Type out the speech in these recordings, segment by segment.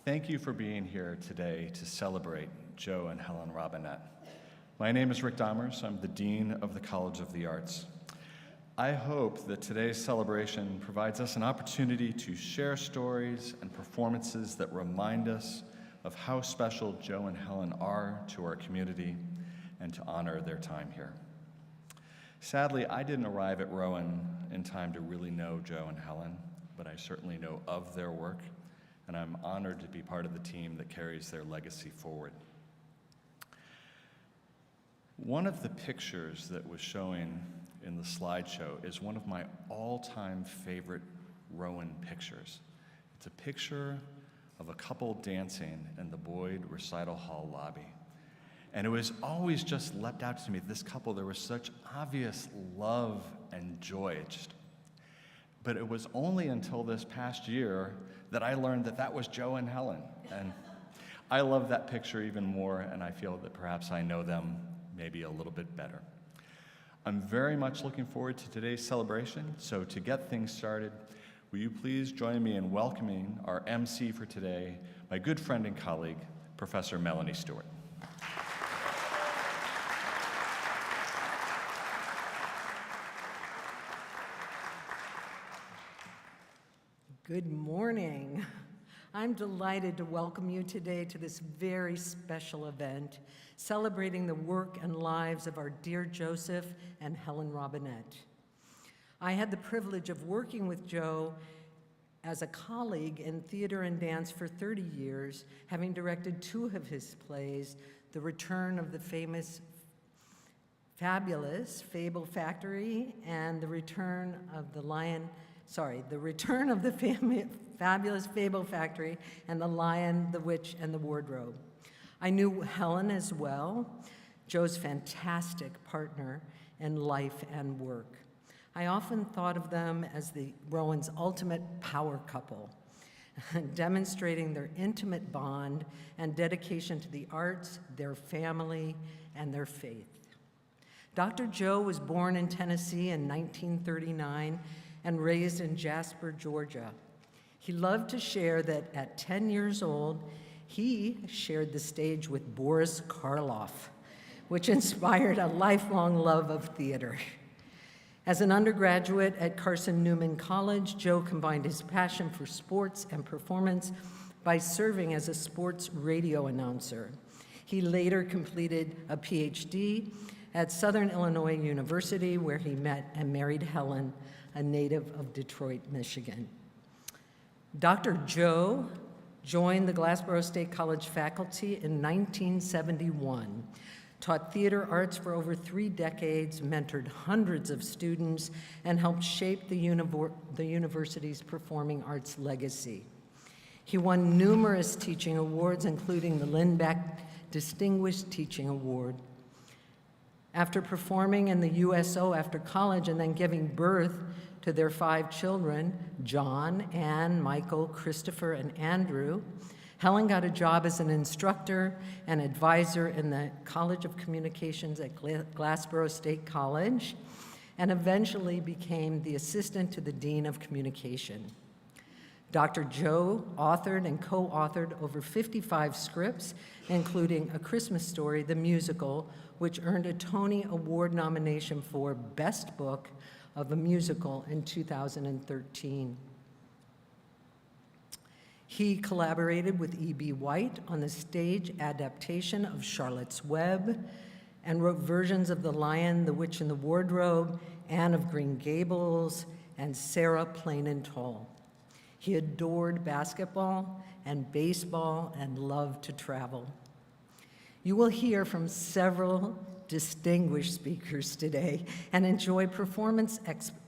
Thank you for being here today to celebrate Joe and Helen Robinette. My name is Rick Dahmers. I'm the Dean of the College of the Arts. I hope that today's celebration provides us an opportunity to share stories and performances that remind us of how special Joe and Helen are to our community and to honor their time here. Sadly, I didn't arrive at Rowan in time to really know Joe and Helen, but I certainly know of their work, and I'm honored to be part of the team that carries their legacy forward. One of the pictures that was showing in the slideshow is one of my all-time favorite Rowan pictures. It's a picture of a couple dancing in the Boyd Recital Hall lobby. And it was always just leapt out to me, this couple, there was such obvious love and joy. But it was only until this past year that I learned that that was Joe and Helen. And I love that picture even more, and I feel that perhaps I know them maybe a little bit better. I'm very much looking forward to today's celebration, so to get things started, will you please join me in welcoming our MC for today, my good friend and colleague, Professor Melanie Stewart. Good morning. I'm delighted to welcome you today to this very special event, celebrating the work and lives of our dear Joseph and Helen Robinette. I had the privilege of working with Joe as a colleague in theater and dance for 30 years, having directed two of his plays, The Return of the Fabulous Fable Factory and The Return of the Fabulous Fable Factory and The Lion, the Witch, and the Wardrobe. I knew Helen as well, Joe's fantastic partner in life and work. I often thought of them as the Rowan's ultimate power couple, demonstrating their intimate bond and dedication to the arts, their family, and their faith. Dr. Joe was born in Tennessee in 1939 and raised in Jasper, Georgia. He loved to share that at 10 years old, he shared the stage with Boris Karloff, which inspired a lifelong love of theater. As an undergraduate at Carson Newman College, Joe combined his passion for sports and performance by serving as a sports radio announcer. He later completed a PhD at Southern Illinois University, where he met and married Helen, a native of Detroit, Michigan. Dr. Joe joined the Glassboro State College faculty in 1971, taught theater arts for over 3 decades, mentored hundreds of students, and helped shape the university's performing arts legacy. He won numerous teaching awards, including the Lindbeck Distinguished Teaching Award. After performing in the USO after college and then giving birth to their 5 children, John, Anne, Michael, Christopher, and Andrew, Helen got a job as an instructor and advisor in the College of Communications at Glassboro State College, and eventually became the assistant to the Dean of Communication. Dr. Joe authored and co-authored over 55 scripts, including A Christmas Story, the musical, which earned a Tony Award nomination for Best Book of a Musical in 2013. He collaborated with E.B. White on the stage adaptation of Charlotte's Web and wrote versions of The Lion, the Witch, and the Wardrobe, Anne of Green Gables, and Sarah Plain and Tall. He adored basketball and baseball and loved to travel. You will hear from several distinguished speakers today and enjoy performance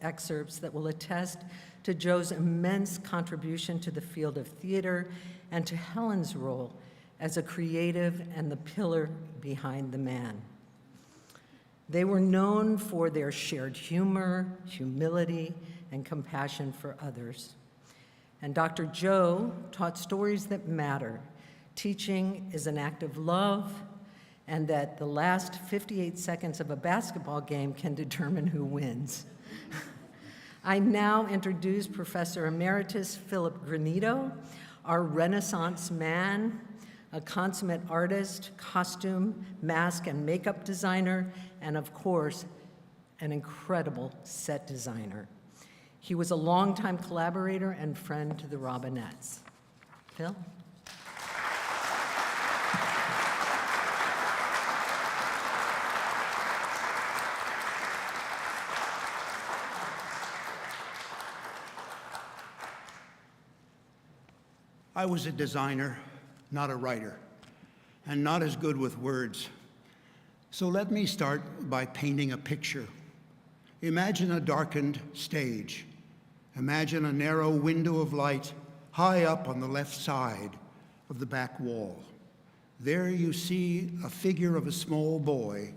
excerpts that will attest to Joe's immense contribution to the field of theater and to Helen's role as a creative and the pillar behind the man. They were known for their shared humor, humility, and compassion for others. And Dr. Joe taught stories that matter. Teaching is an act of love, and that the last 58 seconds of a basketball game can determine who wins. I now introduce Professor Emeritus Philip Granito, our Renaissance man, a consummate artist, costume, mask, and makeup designer, and of course, an incredible set designer. He was a longtime collaborator and friend to the Robinettes. Phil? I was a designer, not a writer, and not as good with words. So let me start by painting a picture. Imagine a darkened stage. Imagine a narrow window of light high up on the left side of the back wall. There you see a figure of a small boy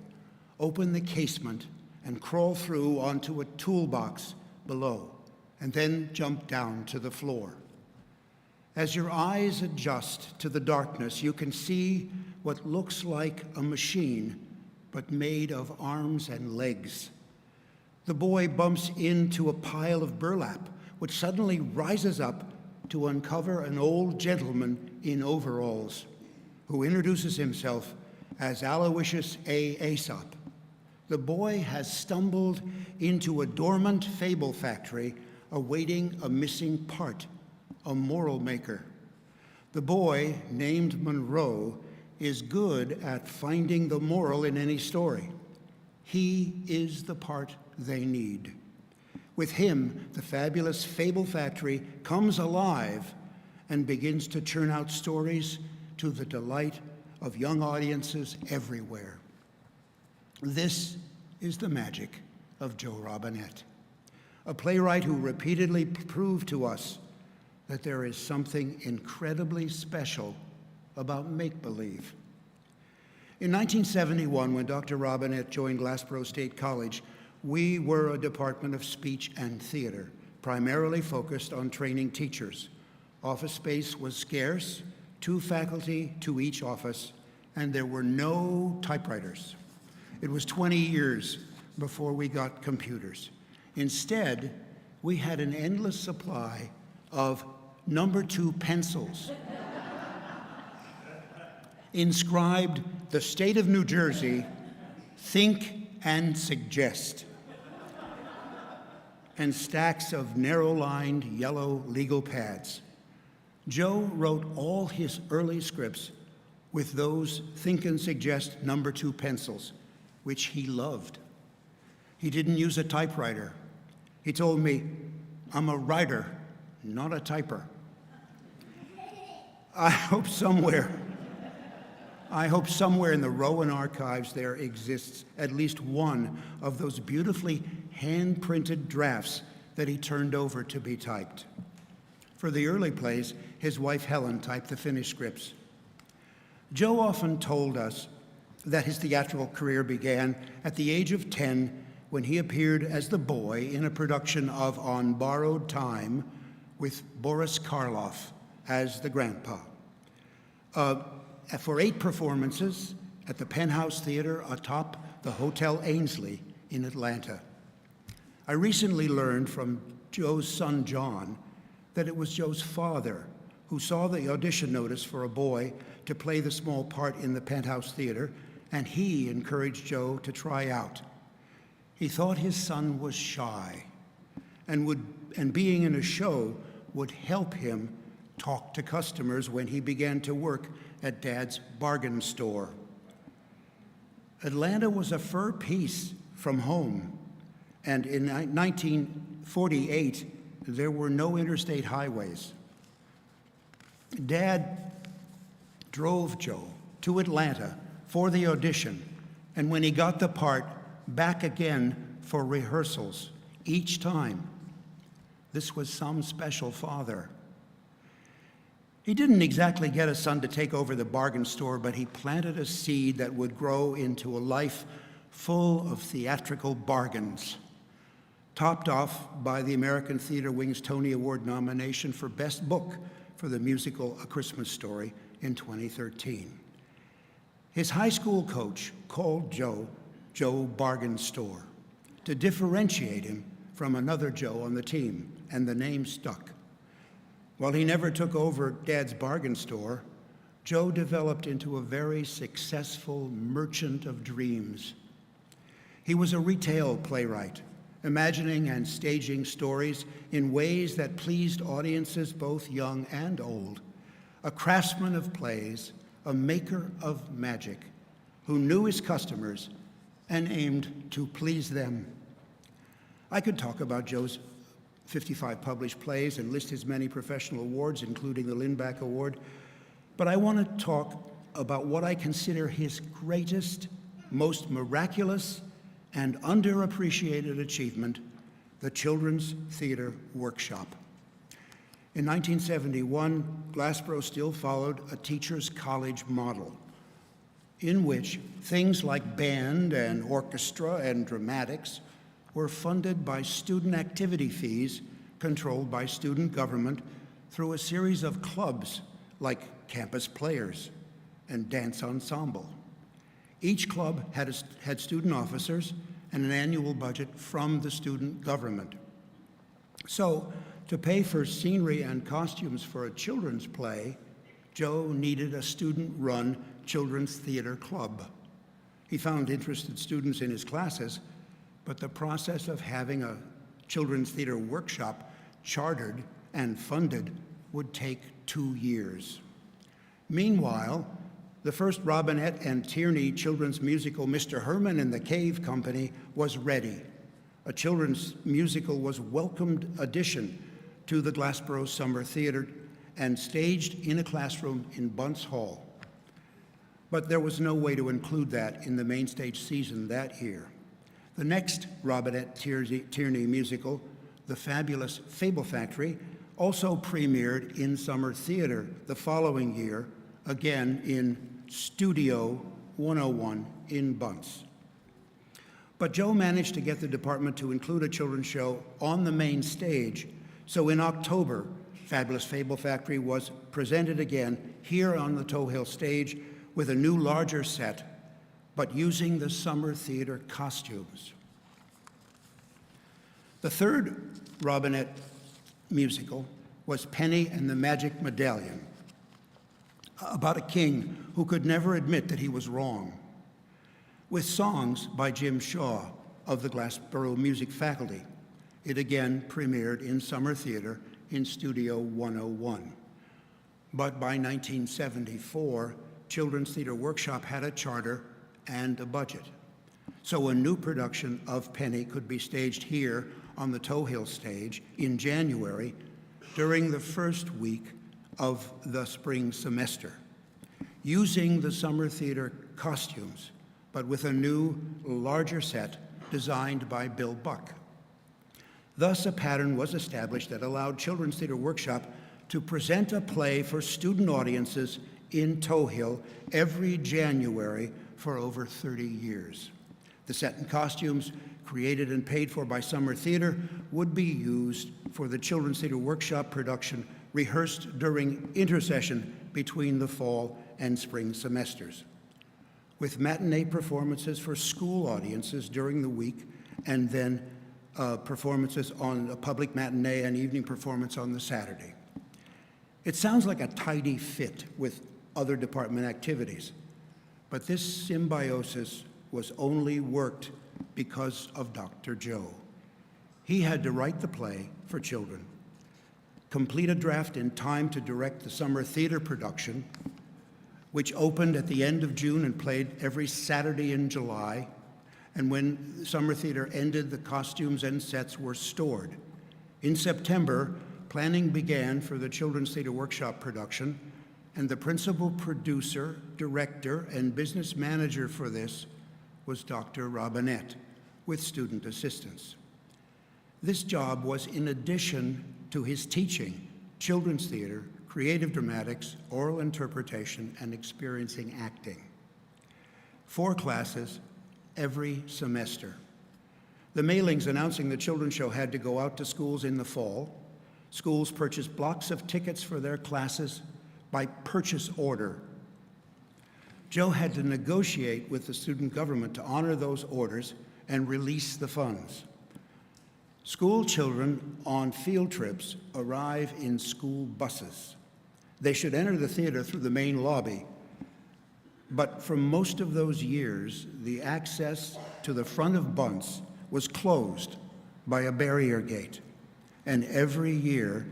open the casement and crawl through onto a toolbox below, and then jump down to the floor. As your eyes adjust to the darkness, you can see what looks like a machine, but made of arms and legs. The boy bumps into a pile of burlap, which suddenly rises up to uncover an old gentleman in overalls, who introduces himself as Aloysius A. Aesop. The boy has stumbled into a dormant fable factory awaiting a missing part, a moral maker. The boy, named Monroe, is good at finding the moral in any story. He is the part they need. With him, the fabulous fable factory comes alive and begins to churn out stories to the delight of young audiences everywhere. This is the magic of Joe Robinette, a playwright who repeatedly proved to us that there is something incredibly special about make-believe. In 1971, when Dr. Robinette joined Glassboro State College, we were a department of speech and theater, primarily focused on training teachers. Office space was scarce, 2 faculty to each office, and there were no typewriters. It was 20 years before we got computers. Instead, we had an endless supply of number 2 pencils inscribed, "The State of New Jersey, think and suggest," and stacks of narrow-lined yellow legal pads. Joe wrote all his early scripts with those think and suggest number 2 pencils, which he loved. He didn't use a typewriter. He told me, "I'm a writer, not a typer." I hope somewhere in the Rowan archives there exists at least one of those beautifully hand-printed drafts that he turned over to be typed. For the early plays, his wife Helen typed the finished scripts. Joe often told us that his theatrical career began at the age of 10 when he appeared as the boy in a production of On Borrowed Time with Boris Karloff as the grandpa. For 8 performances at the Penthouse Theater atop the Hotel Ainsley in Atlanta. I recently learned from Joe's son, John, that it was Joe's father who saw the audition notice for a boy to play the small part in the Penthouse Theater, and he encouraged Joe to try out. He thought his son was shy, and being in a show would help him talk to customers when he began to work at Dad's bargain store. Atlanta was a fur piece from home, and in 1948, there were no interstate highways. Dad drove Joe to Atlanta for the audition, and when he got the part, back again for rehearsals, each time. This was some special father. He didn't exactly get a son to take over the bargain store, but he planted a seed that would grow into a life full of theatrical bargains, topped off by the American Theater Wing's Tony Award nomination for Best Book for the musical A Christmas Story in 2013. His high school coach called Joe Bargain Store to differentiate him from another Joe on the team, and the name stuck. While he never took over Dad's bargain store, Joe developed into a very successful merchant of dreams. He was a retail playwright, imagining and staging stories in ways that pleased audiences both young and old, a craftsman of plays, a maker of magic, who knew his customers and aimed to please them. I could talk about Joe's 55 published plays and list his many professional awards, including the Lindback Award, but I want to talk about what I consider his greatest, most miraculous, and underappreciated achievement, the Children's Theater Workshop. In 1971, Glassboro still followed a teacher's college model, in which things like band and orchestra and dramatics were funded by student activity fees controlled by student government through a series of clubs like Campus Players and Dance Ensemble. Each club had student officers and an annual budget from the student government. So, to pay for scenery and costumes for a children's play, Joe needed a student-run children's theater club. He found interested students in his classes, but the process of having a children's theater workshop chartered and funded would take 2 years. Meanwhile, the first Robinette and Tierney children's musical, Mr. Herman and the Cave Company, was ready. A children's musical was a welcomed addition to the Glassboro Summer Theater and staged in a classroom in Bunce Hall. But there was no way to include that in the main stage season that year. The next Robinette Tierney musical, The Fabulous Fable Factory, also premiered in summer theater the following year, again in Studio 101 in Bunce. But Joe managed to get the department to include a children's show on the main stage, so in October, Fabulous Fable Factory was presented again here on the Toe Hill stage with a new, larger set, but using the summer theater costumes. The third Robinette musical was Penny and the Magic Medallion, about a king who could never admit that he was wrong, with songs by Jim Shaw of the Glassboro Music Faculty. It again premiered in summer theater in Studio 101. But by 1974, Children's Theater Workshop had a charter and a budget. So a new production of Penny could be staged here on the Toe Hill stage in January during the first week of the spring semester, using the summer theater costumes, but with a new, larger set designed by Bill Buck. Thus, a pattern was established that allowed Children's Theater Workshop to present a play for student audiences in Toe Hill every January for over 30 years. The set and costumes, created and paid for by Summer Theater, would be used for the Children's Theater Workshop production rehearsed during intercession between the fall and spring semesters, with matinee performances for school audiences during the week, and then performances on a public matinee and evening performance on the Saturday. It sounds like a tidy fit with other department activities, but this symbiosis was only worked because of Dr. Joe. He had to write the play for children, complete a draft in time to direct the summer theater production, which opened at the end of June and played every Saturday in July. And when summer theater ended, the costumes and sets were stored. In September, planning began for the Children's Theater Workshop production, and the principal producer, director, and business manager for this was Dr. Robinette, with student assistants. This job was in addition to his teaching children's theater, creative dramatics, oral interpretation, and experiencing acting. 4 classes every semester. The mailings announcing the children's show had to go out to schools in the fall. Schools purchased blocks of tickets for their classes by purchase order. Joe had to negotiate with the student government to honor those orders and release the funds. School children on field trips arrive in school buses. They should enter the theater through the main lobby, but for most of those years, the access to the front of Bunce was closed by a barrier gate. And every year,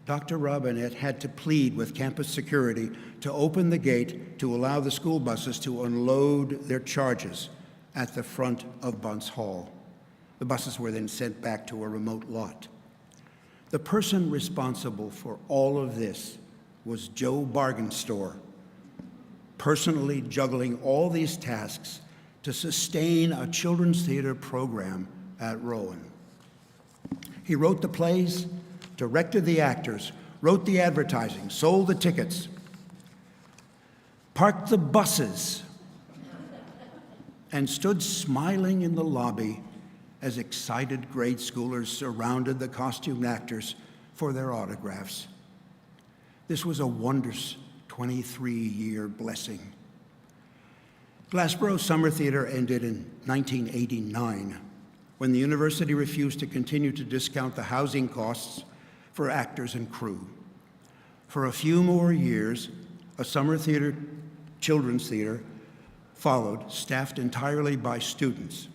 Dr. Robinette had to plead with campus security to open the gate to allow the school buses to unload their charges at the front of Bunce Hall. The buses were then sent back to a remote lot. The person responsible for all of this was Joe Bargainstore, personally juggling all these tasks to sustain a children's theater program at Rowan. He wrote the plays, directed the actors, wrote the advertising, sold the tickets, parked the buses, and stood smiling in the lobby as excited grade schoolers surrounded the costumed actors for their autographs. This was a wondrous 23-year blessing. Glassboro Summer Theater ended in 1989 when the university refused to continue to discount the housing costs for actors and crew. For a few more years, a summer theater, children's theater, followed, staffed entirely by students.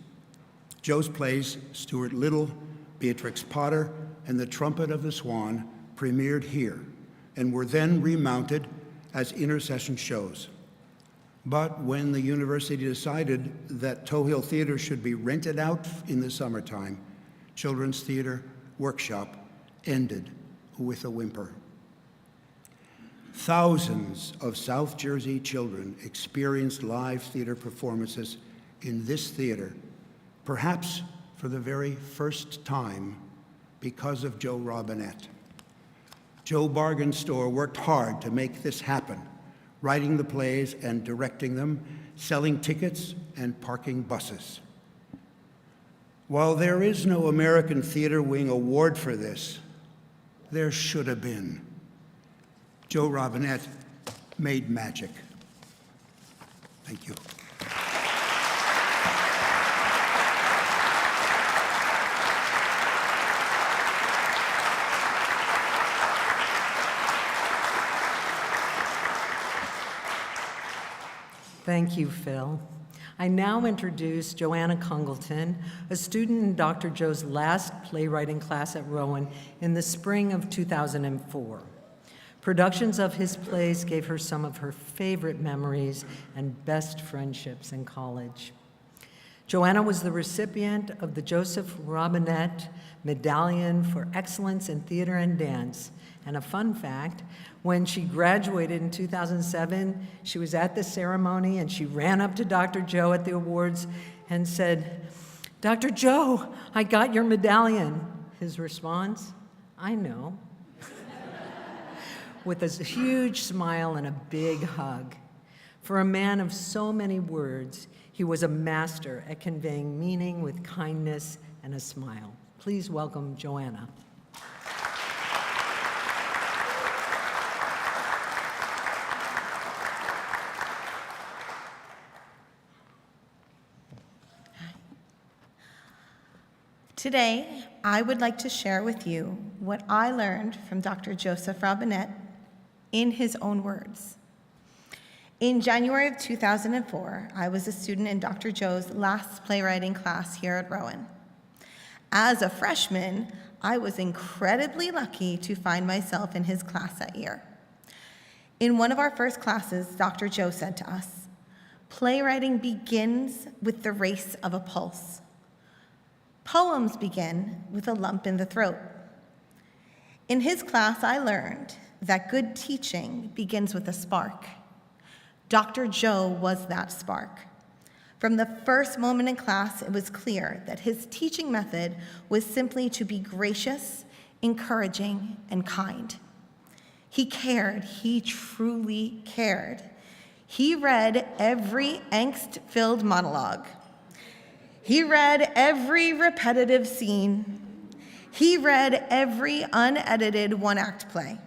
Joe's plays, Stuart Little, Beatrix Potter, and The Trumpet of the Swan, premiered here and were then remounted as intercession shows. But when the university decided that Toe Hill Theater should be rented out in the summertime, Children's Theater Workshop ended with a whimper. Thousands of South Jersey children experienced live theater performances in this theater, perhaps for the very first time because of Joe Robinette. Joe Bargainstore worked hard to make this happen, writing the plays and directing them, selling tickets and parking buses. While there is no American Theater Wing award for this, there should have been. Joe Robinette made magic. Thank you. Thank you, Phil. I now introduce Joanna Congleton, a student in Dr. Joe's last playwriting class at Rowan in the spring of 2004. Productions of his plays gave her some of her favorite memories and best friendships in college. Joanna was the recipient of the Joseph Robinette Medallion for Excellence in Theater and Dance. And a fun fact, when she graduated in 2007, she was at the ceremony and she ran up to Dr. Joe at the awards and said, "Dr. Joe, I got your medallion." His response, "I know." With a huge smile and a big hug. For a man of so many words, he was a master at conveying meaning with kindness and a smile. Please welcome Joanna. Today, I would like to share with you what I learned from Dr. Joseph Robinette in his own words. In January of 2004, I was a student in Dr. Joe's last playwriting class here at Rowan. As a freshman, I was incredibly lucky to find myself in his class that year. In one of our first classes, Dr. Joe said to us, "Playwriting begins with the race of a pulse. Poems begin with a lump in the throat." In his class, I learned that good teaching begins with a spark. Dr. Joe was that spark. From the first moment in class, it was clear that his teaching method was simply to be gracious, encouraging, and kind. He cared. He truly cared. He read every angst-filled monologue. He read every repetitive scene. He read every unedited one-act play.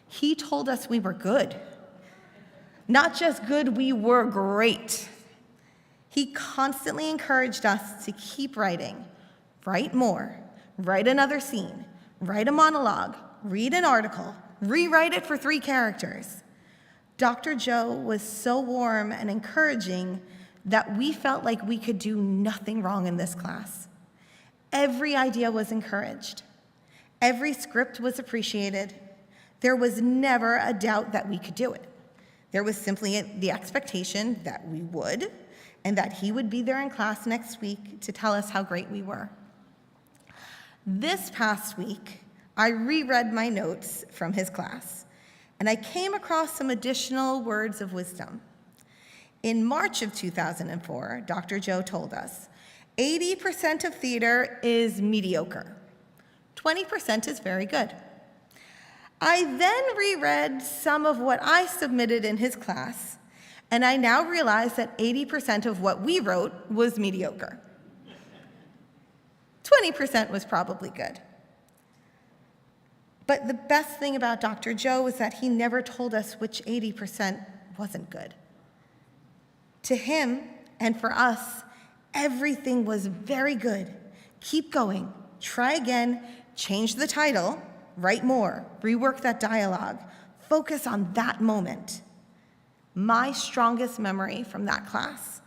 He told us we were good. Not just good, we were great. He constantly encouraged us to keep writing, write more, write another scene, write a monologue, read an article, rewrite it for 3 characters. Dr. Joe was so warm and encouraging that we felt like we could do nothing wrong in this class. Every idea was encouraged. Every script was appreciated. There was never a doubt that we could do it. There was simply the expectation that we would, and that he would be there in class next week to tell us how great we were. This past week, I reread my notes from his class, and I came across some additional words of wisdom. In March of 2004, Dr. Joe told us, 80% of theater is mediocre. 20% is very good. I then reread some of what I submitted in his class, and I now realize that 80% of what we wrote was mediocre. 20% was probably good. But the best thing about Dr. Joe was that he never told us which 80% wasn't good. To him, and for us, everything was very good. Keep going, try again, change the title, write more, rework that dialogue, focus on that moment. My strongest memory from that class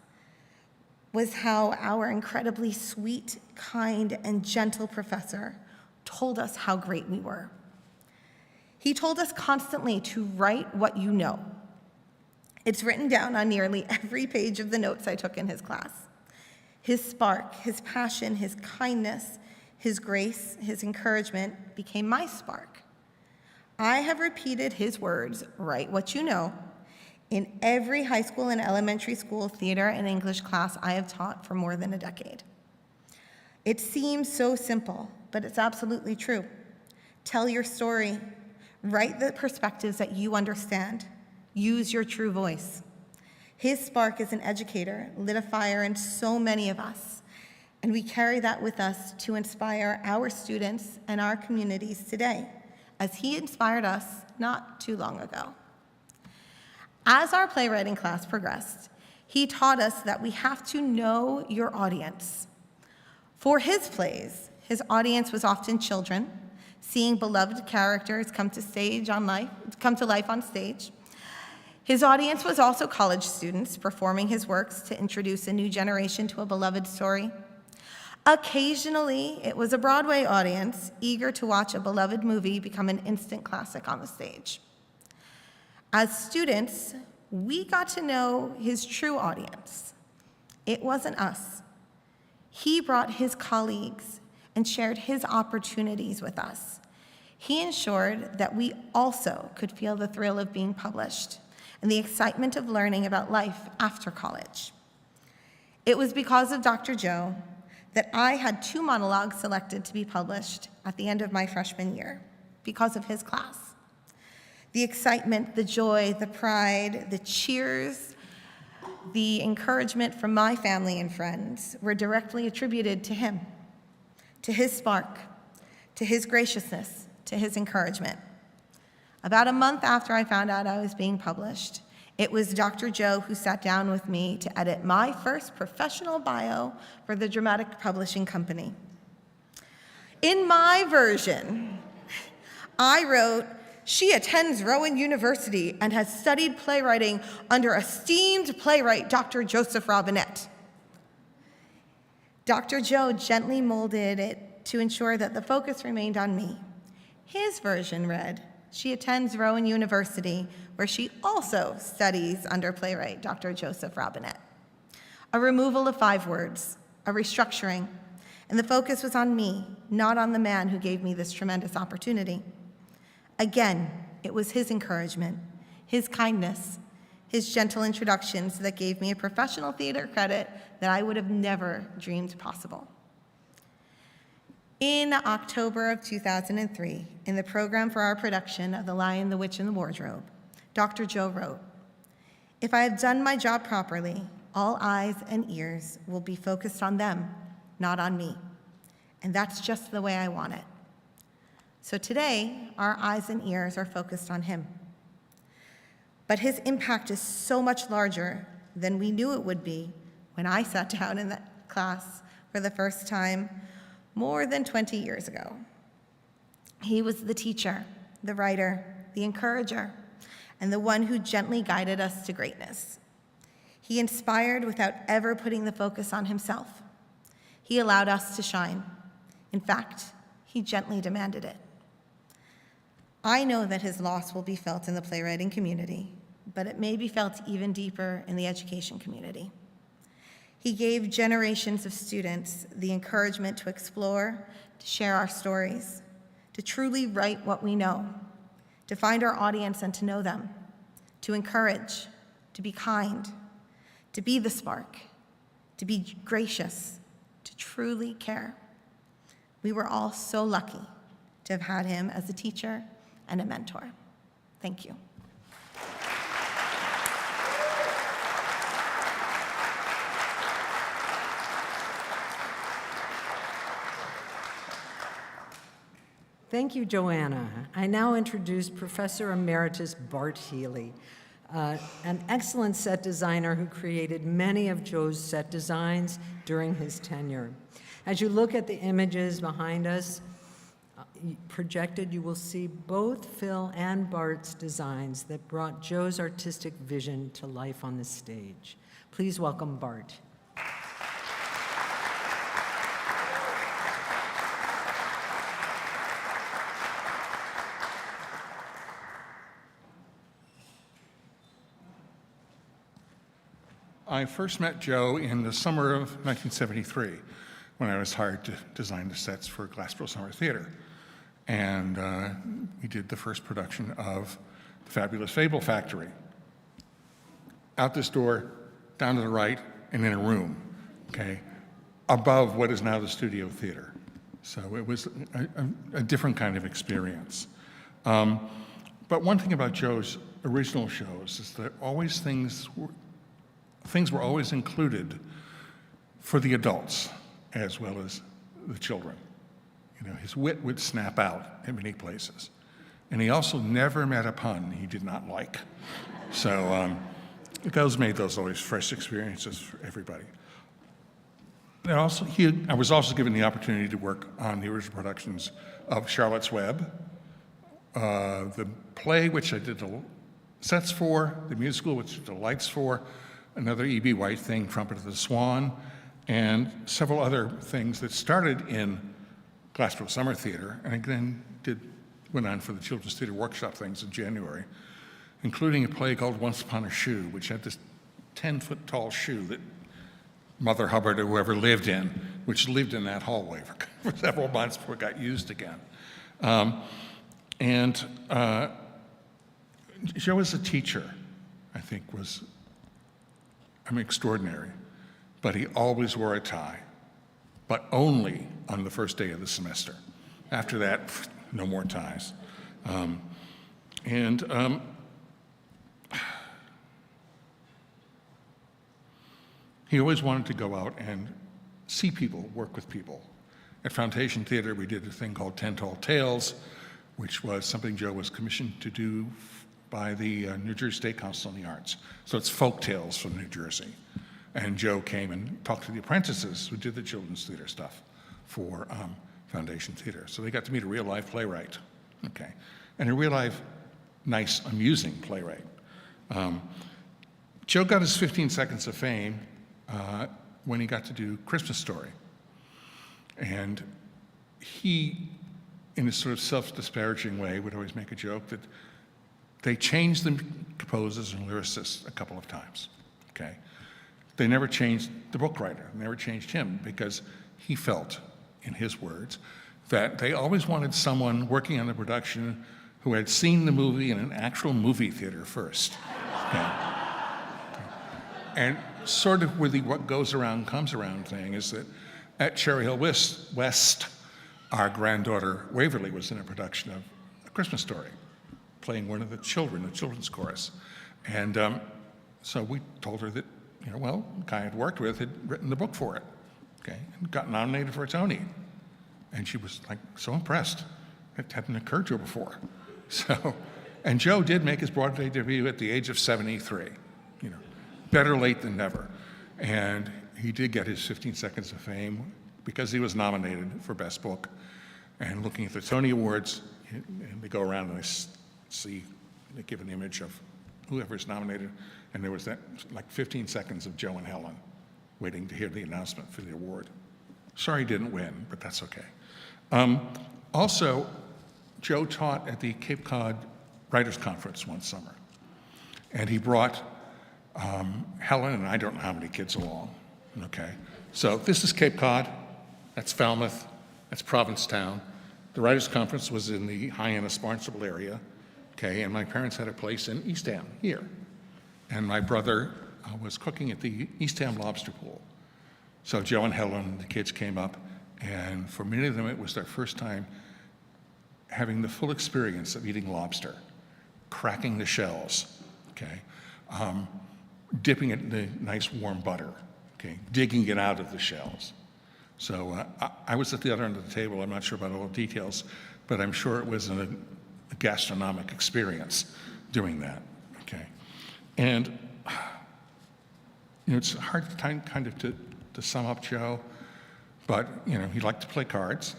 was how our incredibly sweet, kind, and gentle professor told us how great we were. He told us constantly to write what you know. It's written down on nearly every page of the notes I took in his class. His spark, his passion, his kindness, his grace, his encouragement became my spark. I have repeated his words, write what you know, in every high school and elementary school theater and English class I have taught for more than a decade. It seems so simple, but it's absolutely true. Tell your story. Write the perspectives that you understand. Use your true voice. His spark as an educator lit a fire in so many of us, and we carry that with us to inspire our students and our communities today, as he inspired us not too long ago. As our playwriting class progressed, he taught us that we have to know your audience. For his plays, his audience was often children, seeing beloved characters come to life on stage. His audience was also college students performing his works to introduce a new generation to a beloved story. Occasionally, it was a Broadway audience eager to watch a beloved movie become an instant classic on the stage. As students, we got to know his true audience. It wasn't us. He brought his colleagues and shared his opportunities with us. He ensured that we also could feel the thrill of being published and the excitement of learning about life after college. It was because of Dr. Joe that I had 2 monologues selected to be published at the end of my freshman year, because of his class. The excitement, the joy, the pride, the cheers, the encouragement from my family and friends were directly attributed to him, to his spark, to his graciousness, to his encouragement. About a month after I found out I was being published, it was Dr. Joe who sat down with me to edit my first professional bio for the Dramatic Publishing Company. In my version, I wrote, "She attends Rowan University and has studied playwriting under esteemed playwright Dr. Joseph Robinette." Dr. Joe gently molded it to ensure that the focus remained on me. His version read, "She attends Rowan University, where she also studies under playwright Dr. Joseph Robinette." A removal of 5 words, a restructuring, and the focus was on me, not on the man who gave me this tremendous opportunity. Again, it was his encouragement, his kindness, his gentle introductions that gave me a professional theater credit that I would have never dreamed possible. In October of 2003, in the program for our production of The Lion, the Witch, and the Wardrobe, Dr. Joe wrote, "If I have done my job properly, all eyes and ears will be focused on them, not on me. And that's just the way I want it." So today, our eyes and ears are focused on him. But his impact is so much larger than we knew it would be when I sat down in that class for the first time, more than 20 years ago. He was the teacher, the writer, the encourager, and the one who gently guided us to greatness. He inspired without ever putting the focus on himself. He allowed us to shine. In fact, he gently demanded it. I know that his loss will be felt in the playwriting community, but it may be felt even deeper in the education community. He gave generations of students the encouragement to explore, to share our stories, to truly write what we know, to find our audience and to know them, to encourage, to be kind, to be the spark, to be gracious, to truly care. We were all so lucky to have had him as a teacher and a mentor. Thank you. Thank you, Joanna. I now introduce Professor Emeritus Bart Healy, an excellent set designer who created many of Joe's set designs during his tenure. As you look at the images behind us, projected, you will see both Phil and Bart's designs that brought Joe's artistic vision to life on the stage. Please welcome Bart. I first met Joe in the summer of 1973 when I was hired to design the sets for Glassboro Summer Theater. And we did the first production of The Fabulous Fable Factory. Out this door, down to the right, and in a room, okay, above what is now the Studio Theater. So it was a different kind of experience. But one thing about Joe's original shows is that always things were always included for the adults as well as the children. You know, his wit would snap out in many places. And he also never met a pun he did not like. So those made those always fresh experiences for everybody. And also, I was also given the opportunity to work on the original productions of Charlotte's Web, the play, which I did the sets for, the musical, which I did the lights for, another E.B. White thing, Trumpet of the Swan, and several other things that started in Glassboro Summer Theater and then went on for the Children's Theater Workshop things in January, including a play called Once Upon a Shoe, which had this 10-foot tall shoe that Mother Hubbard or whoever lived in, which lived in that hallway for several months before it got used again. Joe as a teacher, I think, was extraordinary, but he always wore a tie, but only on the first day of the semester. After that, no more ties. He always wanted to go out and see people, work with people. At Foundation Theater, we did a thing called 10 Tall Tales, which was something Joe was commissioned to do by the New Jersey State Council on the Arts. So it's folk tales from New Jersey. And Joe came and talked to the apprentices who did the children's theater stuff for Foundation Theater. So they got to meet a real-life playwright, okay, and a real-life, nice, amusing playwright. Joe got his 15 seconds of fame when he got to do Christmas Story. And he, in a sort of self-disparaging way, would always make a joke that they changed the composers and lyricists a couple of times, okay? They never changed the book writer, never changed him, because he felt, in his words, that they always wanted someone working on the production who had seen the movie in an actual movie theater first. Okay? And sort of with the what goes around comes around thing is that at Cherry Hill West, our granddaughter Waverly was in a production of A Christmas Story, playing one of the children, the children's chorus. And so we told her that, the guy I'd worked with had written the book for it, okay, and got nominated for a Tony. And she was like so impressed. It hadn't occurred to her before. So, and Joe did make his Broadway debut at the age of 73, better late than never. And he did get his 15 seconds of fame because he was nominated for Best Book. And looking at the Tony Awards, and they go around and they give an image of whoever's nominated, and there was that like 15 seconds of Joe and Helen waiting to hear the announcement for the award. Sorry he didn't win, but that's okay. Also, Joe taught at the Cape Cod Writers Conference one summer, and he brought Helen and I don't know how many kids along, okay? So this is Cape Cod, that's Falmouth, that's Provincetown. The Writers Conference was in the Hyannis Barnstable area, okay, and my parents had a place in Eastham, here. And my brother was cooking at the Eastham Lobster Pool. So Joe and Helen, the kids came up, and for many of them, it was their first time having the full experience of eating lobster, cracking the shells, okay, dipping it in the nice warm butter, okay, digging it out of the shells. So I was at the other end of the table. I'm not sure about all the details, but I'm sure it was a gastronomic experience doing that, okay? And you know, it's hard kind of to sum up Joe, but you know, he liked to play cards.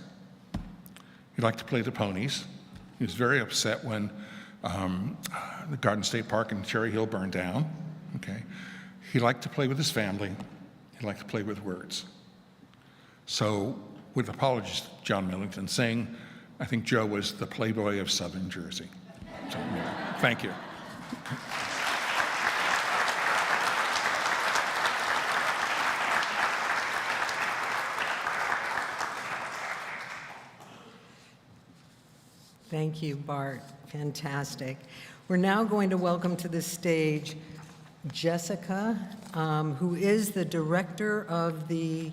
He liked to play the ponies. He was very upset when the Garden State Park in Cherry Hill burned down, okay? He liked to play with his family. He liked to play with words. So, with apologies to John Millington, saying, I think Joe was the playboy of Southern Jersey. So, yeah, thank you. Thank you, Bart. Fantastic. We're now going to welcome to the stage Jessica, who is the director of the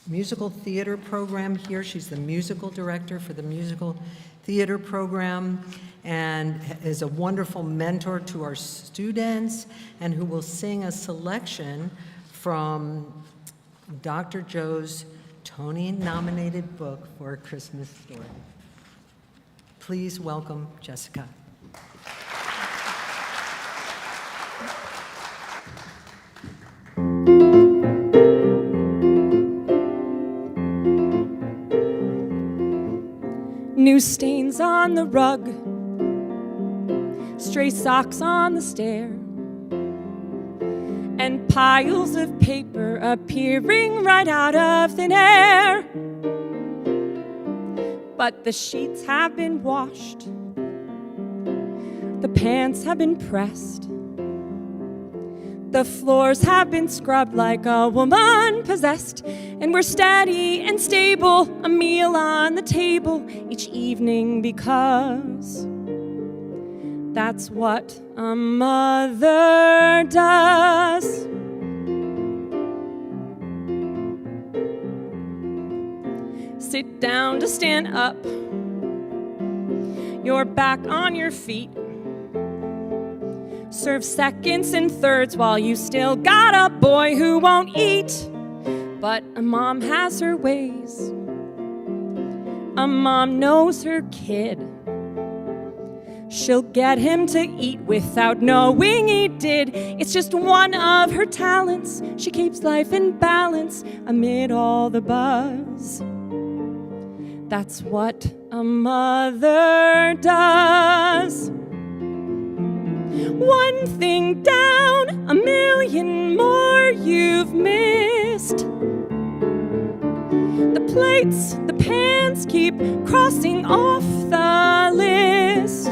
musical theater program here. She's the musical director for the musical theater program and is a wonderful mentor to our students, and who will sing a selection from Dr. Joe's Tony-nominated book for A Christmas Story. Please welcome Jessica. New stains on the rug, stray socks on the stair, and piles of paper appearing right out of thin air. But the sheets have been washed, the pants have been pressed, the floors have been scrubbed like a woman possessed, and we're steady and stable, a meal on the table each evening, because that's what a mother does. Sit down to stand up, you're back on your feet. Serve seconds and thirds while you still got a boy who won't eat. But a mom has her ways. A mom knows her kid. She'll get him to eat without knowing he did. It's just one of her talents. She keeps life in balance amid all the buzz. That's what a mother does. One thing down, a million more you've missed. The plates, the pans keep crossing off the list.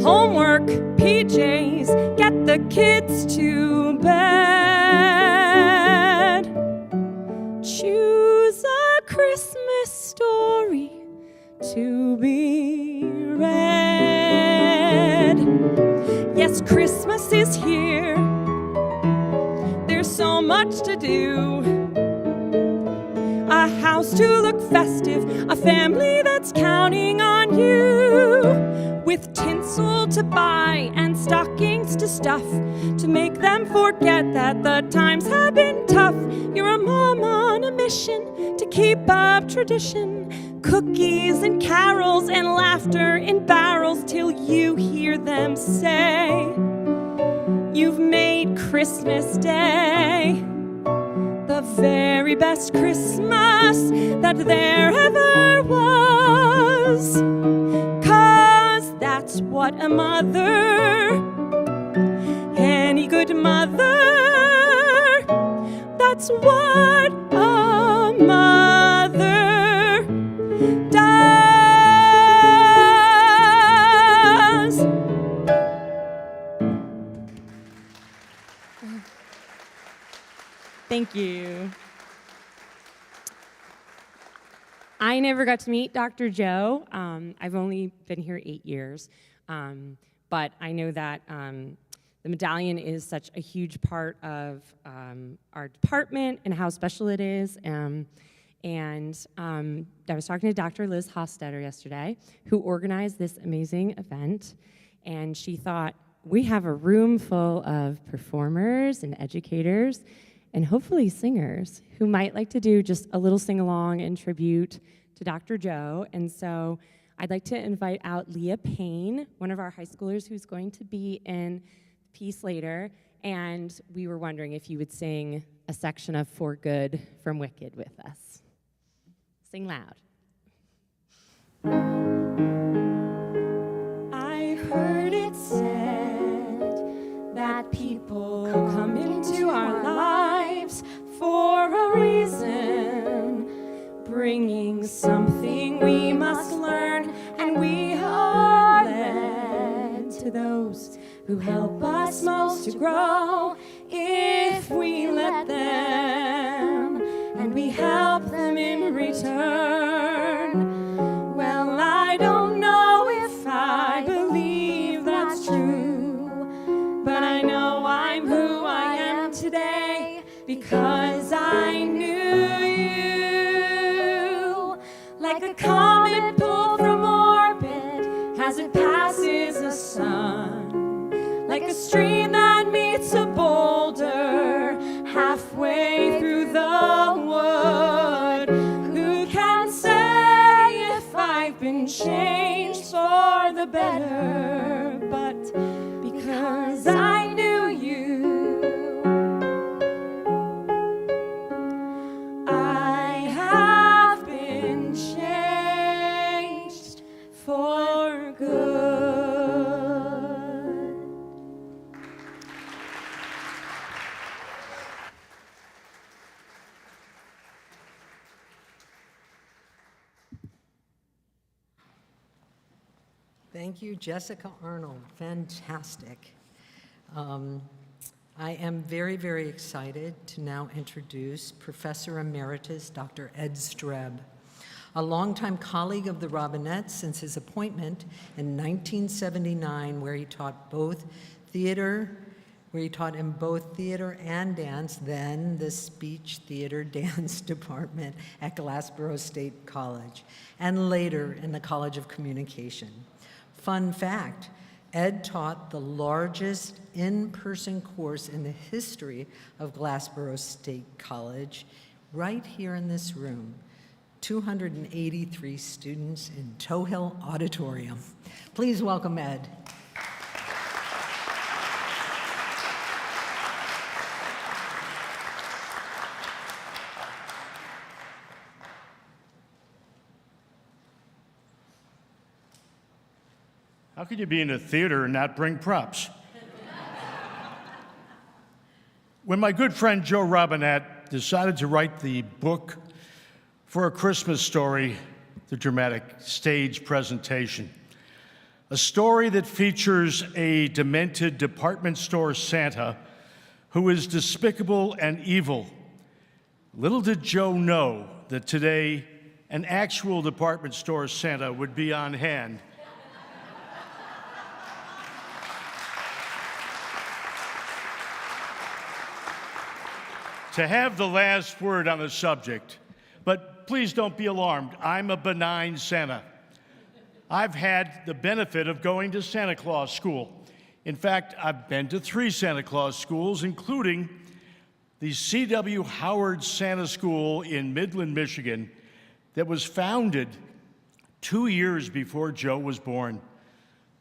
Homework, PJs, get the kids to bed. Choose a Christmas story to be read. Yes, Christmas is here. There's so much to do. A house to look festive, a family that's counting on you, with tinsel to buy and stockings to stuff, to make them forget that the times have been tough. You're a mom on a mission to keep up tradition, cookies and carols and laughter in barrels, till you hear them say, you've made Christmas Day. very best Christmas that there ever was. 'Cause that's what a mother, any good mother, that's what a mother does. Thank you. I never got to meet Dr. Joe. I've only been here 8 years, but I know that the medallion is such a huge part of our department and how special it is. I was talking to Dr. Liz Hofstetter yesterday, who organized this amazing event, and she thought, we have a room full of performers and educators and hopefully singers who might like to do just a little sing-along in tribute to Dr. Joe. And so I'd like to invite out Leah Payne, one of our high schoolers who's going to be in the piece later. And we were wondering if you would sing a section of For Good from Wicked with us. Sing loud. I heard it said that people come into our lives for a reason, bringing something we must learn, and we are led to those who help us most to grow if we let them, and we help them in return. Well, I don't know if I believe that's true, but I know I'm who I am today because I knew you. Like a comet pulled from orbit as it passes the sun, like a stream that meets a boulder halfway through the wood. Who can say if I've been changed for the better? But because I knew you, I have been changed for good. Thank you, Jessica Arnold. Fantastic. I am very, very excited to now introduce Professor Emeritus Dr. Ed Streb, a longtime colleague of the Robinettes since his appointment in 1979, where he taught in both theater and dance, then the speech theater dance department at Glassboro State College, and later in the College of Communication. Fun fact, Ed taught the largest in-person course in the history of Glassboro State College right here in this room. 283 students in Toe Hill Auditorium. Please welcome Ed. How could you be in a theater and not bring props? When my good friend Joe Robinette decided to write the book For a Christmas Story, the dramatic stage presentation, a story that features a demented department store Santa who is despicable and evil, little did Joe know that today an actual department store Santa would be on hand to have the last word on the subject. But please don't be alarmed. I'm a benign Santa. I've had the benefit of going to Santa Claus school. In fact, I've been to 3 Santa Claus schools, including the C.W. Howard Santa School in Midland, Michigan, that was founded 2 years before Joe was born.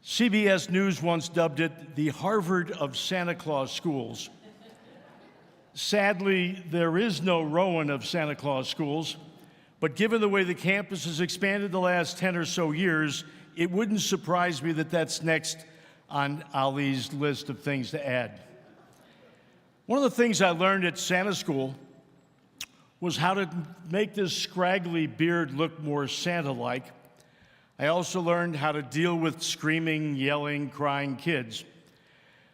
CBS News once dubbed it the Harvard of Santa Claus schools. Sadly, there is no Rowan of Santa Claus schools, but given the way the campus has expanded the last 10 or so years, it wouldn't surprise me that that's next on Ali's list of things to add. One of the things I learned at Santa School was how to make this scraggly beard look more Santa-like. I also learned how to deal with screaming, yelling, crying kids.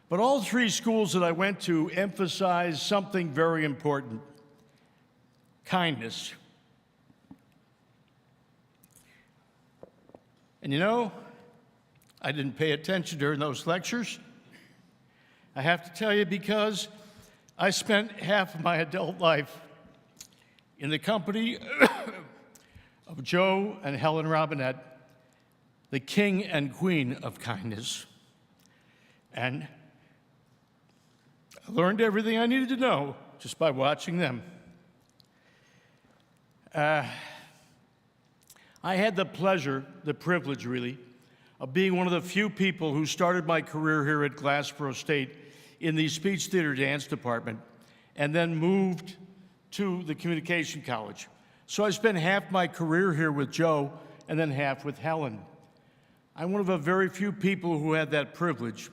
But all three schools that I went to emphasized something very important: kindness. And you know, I didn't pay attention during those lectures. I have to tell you, because I spent half of my adult life in the company of Joe and Helen Robinette, the king and queen of kindness. And I learned everything I needed to know just by watching them. I had the privilege really, of being one of the few people who started my career here at Glassboro State in the speech theater dance department and then moved to the communication college. So I spent half my career here with Joe and then half with Helen. I'm one of a very few people who had that privilege.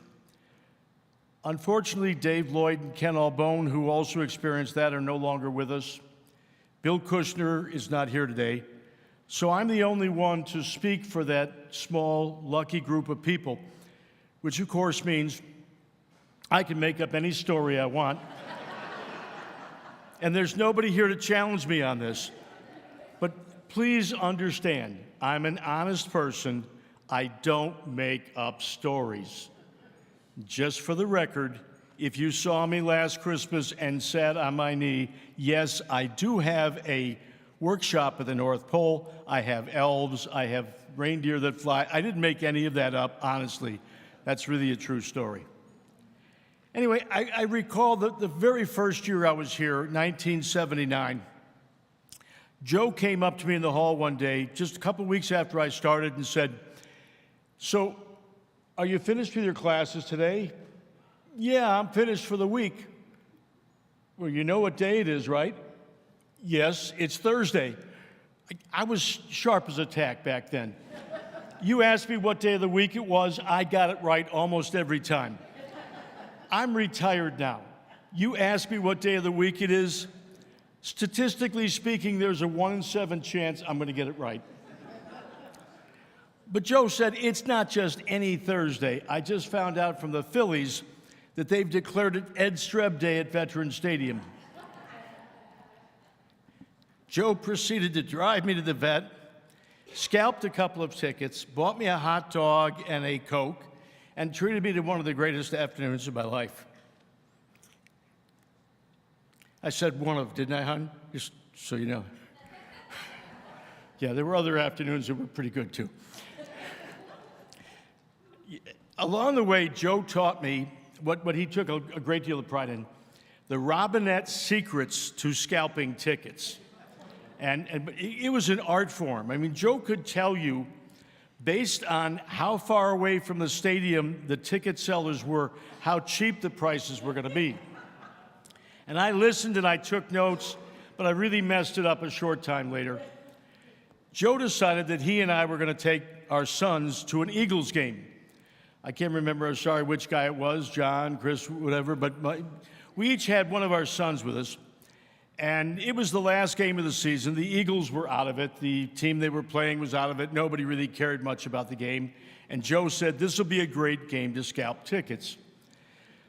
Unfortunately, Dave Lloyd and Ken Albone, who also experienced that, are no longer with us. Bill Kushner is not here today. So I'm the only one to speak for that small, lucky group of people, which of course means I can make up any story I want. And there's nobody here to challenge me on this. But please understand, I'm an honest person. I don't make up stories. Just for the record, if you saw me last Christmas and sat on my knee, yes, I do have a workshop at the North Pole. I have elves. I have reindeer that fly. I didn't make any of that up, honestly. That's really a true story. Anyway, I recall that the very first year I was here, 1979, Joe came up to me in the hall one day, just a couple weeks after I started, and said, "So, are you finished with your classes today?" "Yeah, I'm finished for the week." "Well, you know what day it is, right?" "Yes, it's Thursday." I was sharp as a tack back then. You asked me what day of the week it was, I got it right almost every time. I'm retired now. You ask me what day of the week it is, statistically speaking, there's a 1 in 7 chance I'm going to get it right. But Joe said, "It's not just any Thursday. I just found out from the Phillies that they've declared it Ed Streb Day at Veterans Stadium." Joe proceeded to drive me to the vet, scalped a couple of tickets, bought me a hot dog and a Coke, and treated me to one of the greatest afternoons of my life. I said one of, didn't I, hon? Just so you know. Yeah, there were other afternoons that were pretty good, too. Along the way, Joe taught me what he took a great deal of pride in, the Robinette secrets to scalping tickets. And it was an art form. I mean, Joe could tell you, based on how far away from the stadium the ticket sellers were, how cheap the prices were going to be. And I listened and I took notes, but I really messed it up a short time later. Joe decided that he and I were going to take our sons to an Eagles game. I can't remember, I'm sorry which guy it was, John, Chris, whatever, but we each had one of our sons with us. And it was the last game of the season. The Eagles were out of it. The team they were playing was out of it. Nobody really cared much about the game. And Joe said, "This will be a great game to scalp tickets."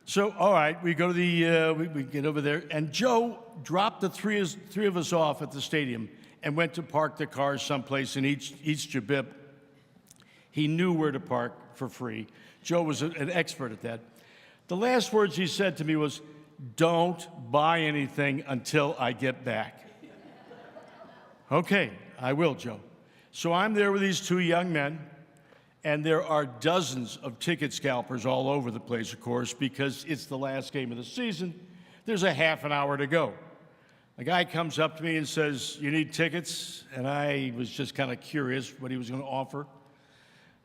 So, all right, we go to we get over there. And Joe dropped the three of us off at the stadium and went to park the cars someplace in East Jabip. He knew where to park for free. Joe was an expert at that. The last words he said to me was, "Don't buy anything until I get back." Okay, I will, Joe. So I'm there with these two young men, and there are dozens of ticket scalpers all over the place, of course, because it's the last game of the season. There's a half an hour to go. A guy comes up to me and says, "You need tickets?" And I was just kind of curious what he was going to offer.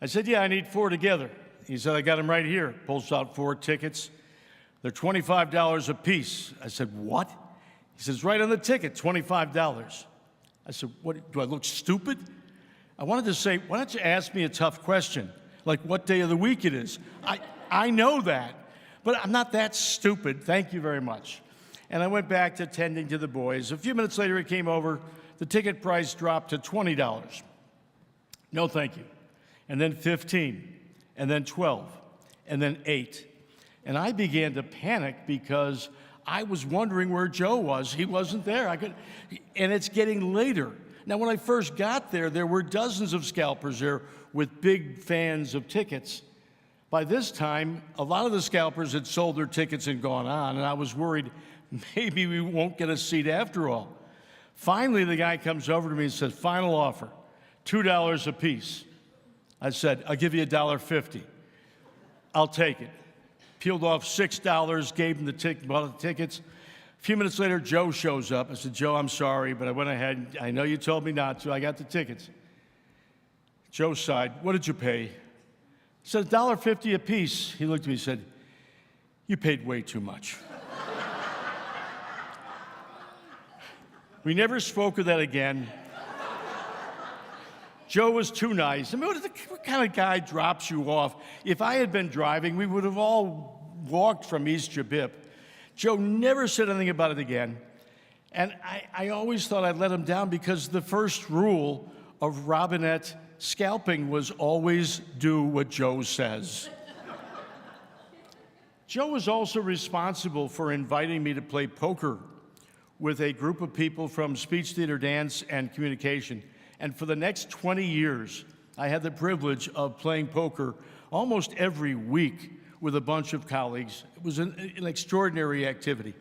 I said, "Yeah, I need 4 together." He said, "I got them right here." Pulls out 4 tickets. They're $25 a piece. I said, what? He says, right on the ticket, $25. I said, what, do I look stupid? I wanted to say, why don't you ask me a tough question, like what day of the week it is? I know that, but I'm not that stupid. Thank you very much. And I went back to tending to the boys. A few minutes later, he came over. The ticket price dropped to $20. No, thank you. And then 15, and then 12, and then 8. And I began to panic because I was wondering where Joe was. He wasn't there. And it's getting later. Now, when I first got there, there were dozens of scalpers there with big fans of tickets. By this time, a lot of the scalpers had sold their tickets and gone on, and I was worried maybe we won't get a seat after all. Finally, the guy comes over to me and says, final offer, $2 a piece. I said, I'll give you $1.50. I'll take it. Peeled off $6, gave him bought the tickets. A few minutes later, Joe shows up. I said, Joe, I'm sorry, but I went ahead. I know you told me not to. I got the tickets. Joe sighed. What did you pay? I said, $1.50 a piece. He looked at me and said, you paid way too much. We never spoke of that again. Joe was too nice. I mean, what kind of guy drops you off? If I had been driving, we would have all walked from East Jabip. Joe never said anything about it again. And I always thought I'd let him down because the first rule of Robinette scalping was always do what Joe says. Joe was also responsible for inviting me to play poker with a group of people from speech, theater, dance, and communication. And for the next 20 years, I had the privilege of playing poker almost every week with a bunch of colleagues. It was an extraordinary activity.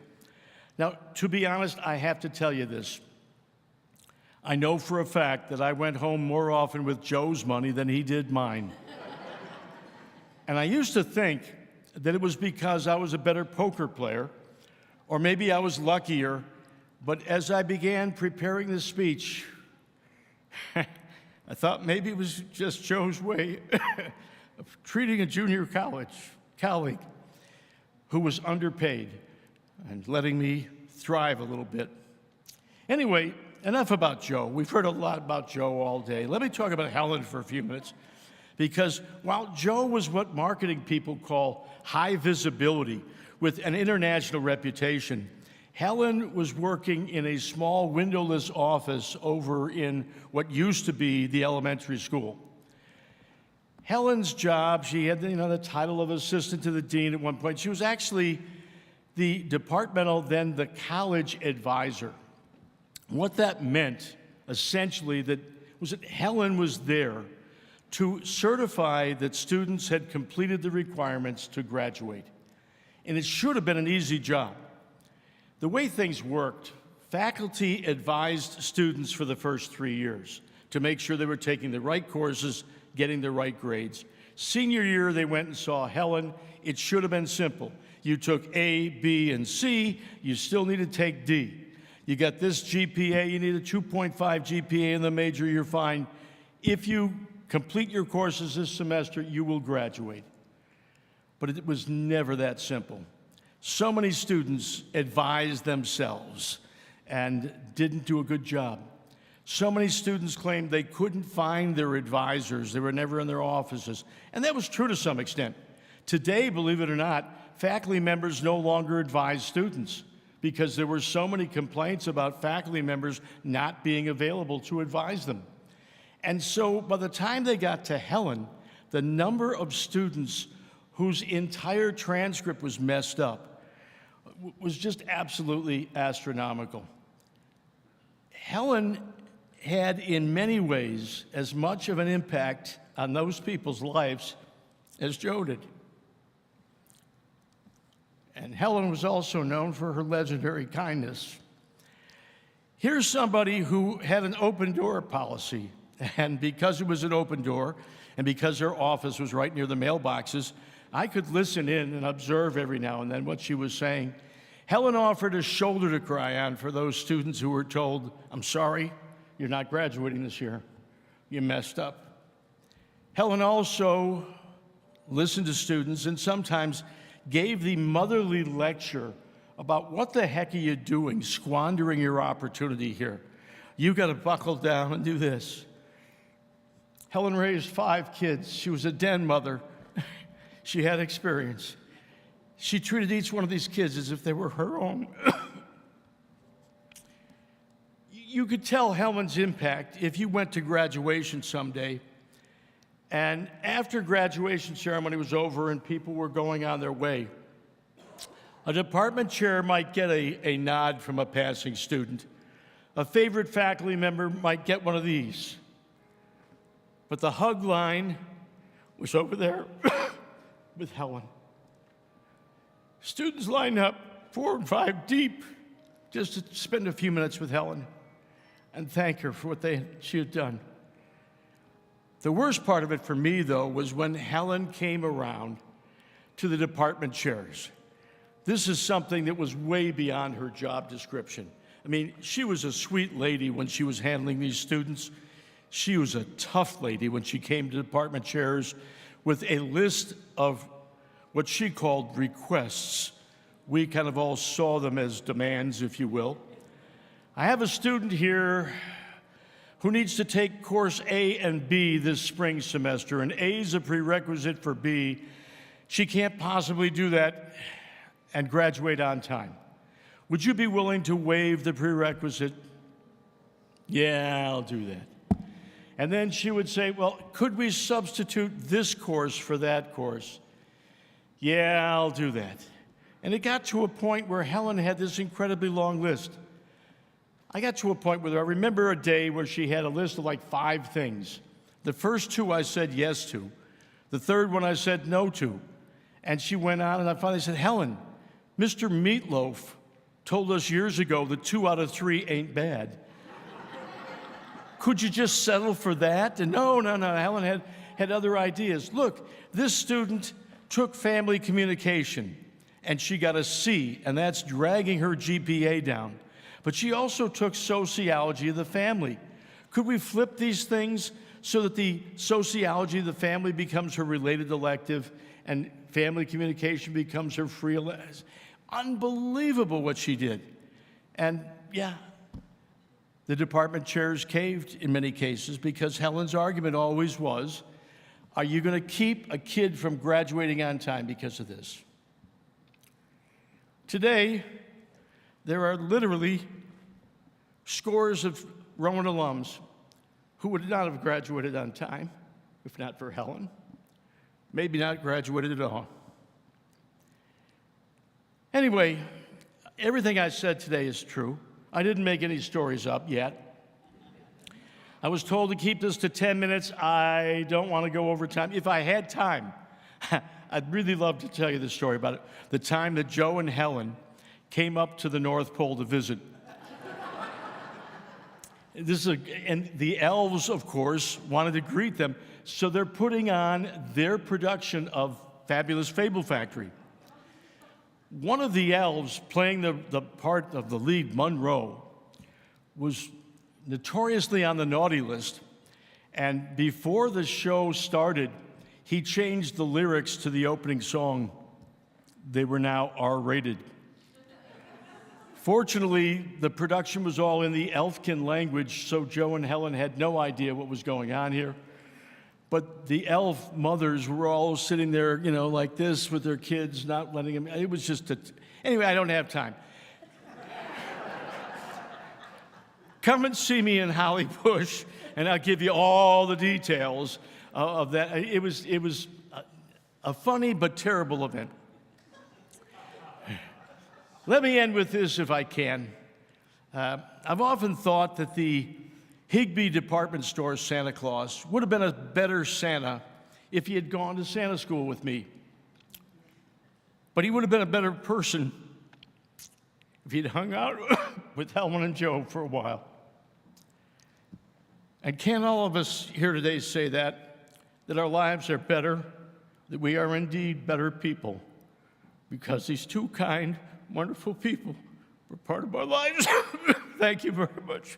Now, to be honest, I have to tell you this. I know for a fact that I went home more often with Joe's money than he did mine. And I used to think that it was because I was a better poker player, or maybe I was luckier. But as I began preparing this speech, I thought maybe it was just Joe's way of treating a junior college colleague who was underpaid and letting me thrive a little bit. Anyway, enough about Joe. We've heard a lot about Joe all day. Let me talk about Helen for a few minutes, because while Joe was what marketing people call high visibility with an international reputation, Helen was working in a small windowless office over in what used to be the elementary school. Helen's job, she had the title of assistant to the dean at one point. She was actually the departmental, then the college advisor. What that meant, essentially, was that Helen was there to certify that students had completed the requirements to graduate. And it should have been an easy job. The way things worked, faculty advised students for the first 3 years to make sure they were taking the right courses, getting the right grades. Senior year, they went and saw Helen. It should have been simple. You took A, B, and C. You still need to take D. You got this GPA. You need a 2.5 GPA in the major. You're fine. If you complete your courses this semester, you will graduate. But it was never that simple. So many students advised themselves and didn't do a good job. So many students claimed they couldn't find their advisors. They were never in their offices. And that was true to some extent. Today, believe it or not, faculty members no longer advise students because there were so many complaints about faculty members not being available to advise them. And so by the time they got to Helen, the number of students whose entire transcript was messed up was just absolutely astronomical. Helen had, in many ways, as much of an impact on those people's lives as Joe did. And Helen was also known for her legendary kindness. Here's somebody who had an open door policy, and because it was an open door, and because her office was right near the mailboxes, I could listen in and observe every now and then what she was saying. Helen offered a shoulder to cry on for those students who were told, I'm sorry, you're not graduating this year. You messed up. Helen also listened to students and sometimes gave the motherly lecture about what the heck are you doing, squandering your opportunity here. You got to buckle down and do this. Helen raised 5 kids. She was a den mother. She had experience. She treated each one of these kids as if they were her own. You could tell Helen's impact if you went to graduation someday, and after graduation ceremony was over and people were going on their way, a department chair might get a nod from a passing student. A favorite faculty member might get one of these. But the hug line was over there with Helen. Students lined up 4 and 5 deep just to spend a few minutes with Helen and thank her for what she had done. The worst part of it for me, though, was when Helen came around to the department chairs. This is something that was way beyond her job description. I mean, she was a sweet lady when she was handling these students. She was a tough lady when she came to department chairs with a list of what she called requests. We kind of all saw them as demands, if you will. I have a student here who needs to take course A and B this spring semester, and A is a prerequisite for B. She can't possibly do that and graduate on time. Would you be willing to waive the prerequisite? Yeah, I'll do that. And then she would say, well, could we substitute this course for that course? Yeah, I'll do that. And it got to a point where Helen had this incredibly long list. I got to a point where I remember a day where she had a list of like 5 things. The first 2 I said yes to. The third one I said no to. And she went on, and I finally said, Helen, Mr. Meatloaf told us years ago that 2 out of 3 ain't bad. Could you just settle for that? And no, Helen had other ideas. Look, this student took family communication, and she got a C, and that's dragging her GPA down. But she also took sociology of the family. Could we flip these things so that the sociology of the family becomes her related elective and family communication becomes her free elective? Unbelievable what she did. And yeah, the department chairs caved in many cases because Helen's argument always was, are you going to keep a kid from graduating on time because of this? Today, there are literally scores of Rowan alums who would not have graduated on time if not for Helen, maybe not graduated at all. Anyway, everything I said today is true. I didn't make any stories up yet. I was told to keep this to 10 minutes. I don't want to go over time. If I had time, I'd really love to tell you the story about it. The time that Joe and Helen came up to the North Pole to visit. And the elves, of course, wanted to greet them, so they're putting on their production of Fabulous Fable Factory. One of the elves playing the part of the lead, Monroe, was notoriously on the naughty list, and before the show started, he changed the lyrics to the opening song. They were now R-rated. Fortunately, the production was all in the Elfkin language, so Joe and Helen had no idea what was going on here. But the elf mothers were all sitting there, like this with their kids, not letting them. It was just anyway, I don't have time. Come and see me in Holly Bush, and I'll give you all the details of that. It was a funny but terrible event. Let me end with this if I can. I've often thought that the Higbee department store Santa Claus would have been a better Santa if he had gone to Santa school with me. But he would have been a better person if he'd hung out with Helen and Joe for a while. And can all of us here today say that our lives are better, that we are indeed better people, because these 2 kind, wonderful people were part of our lives? Thank you very much.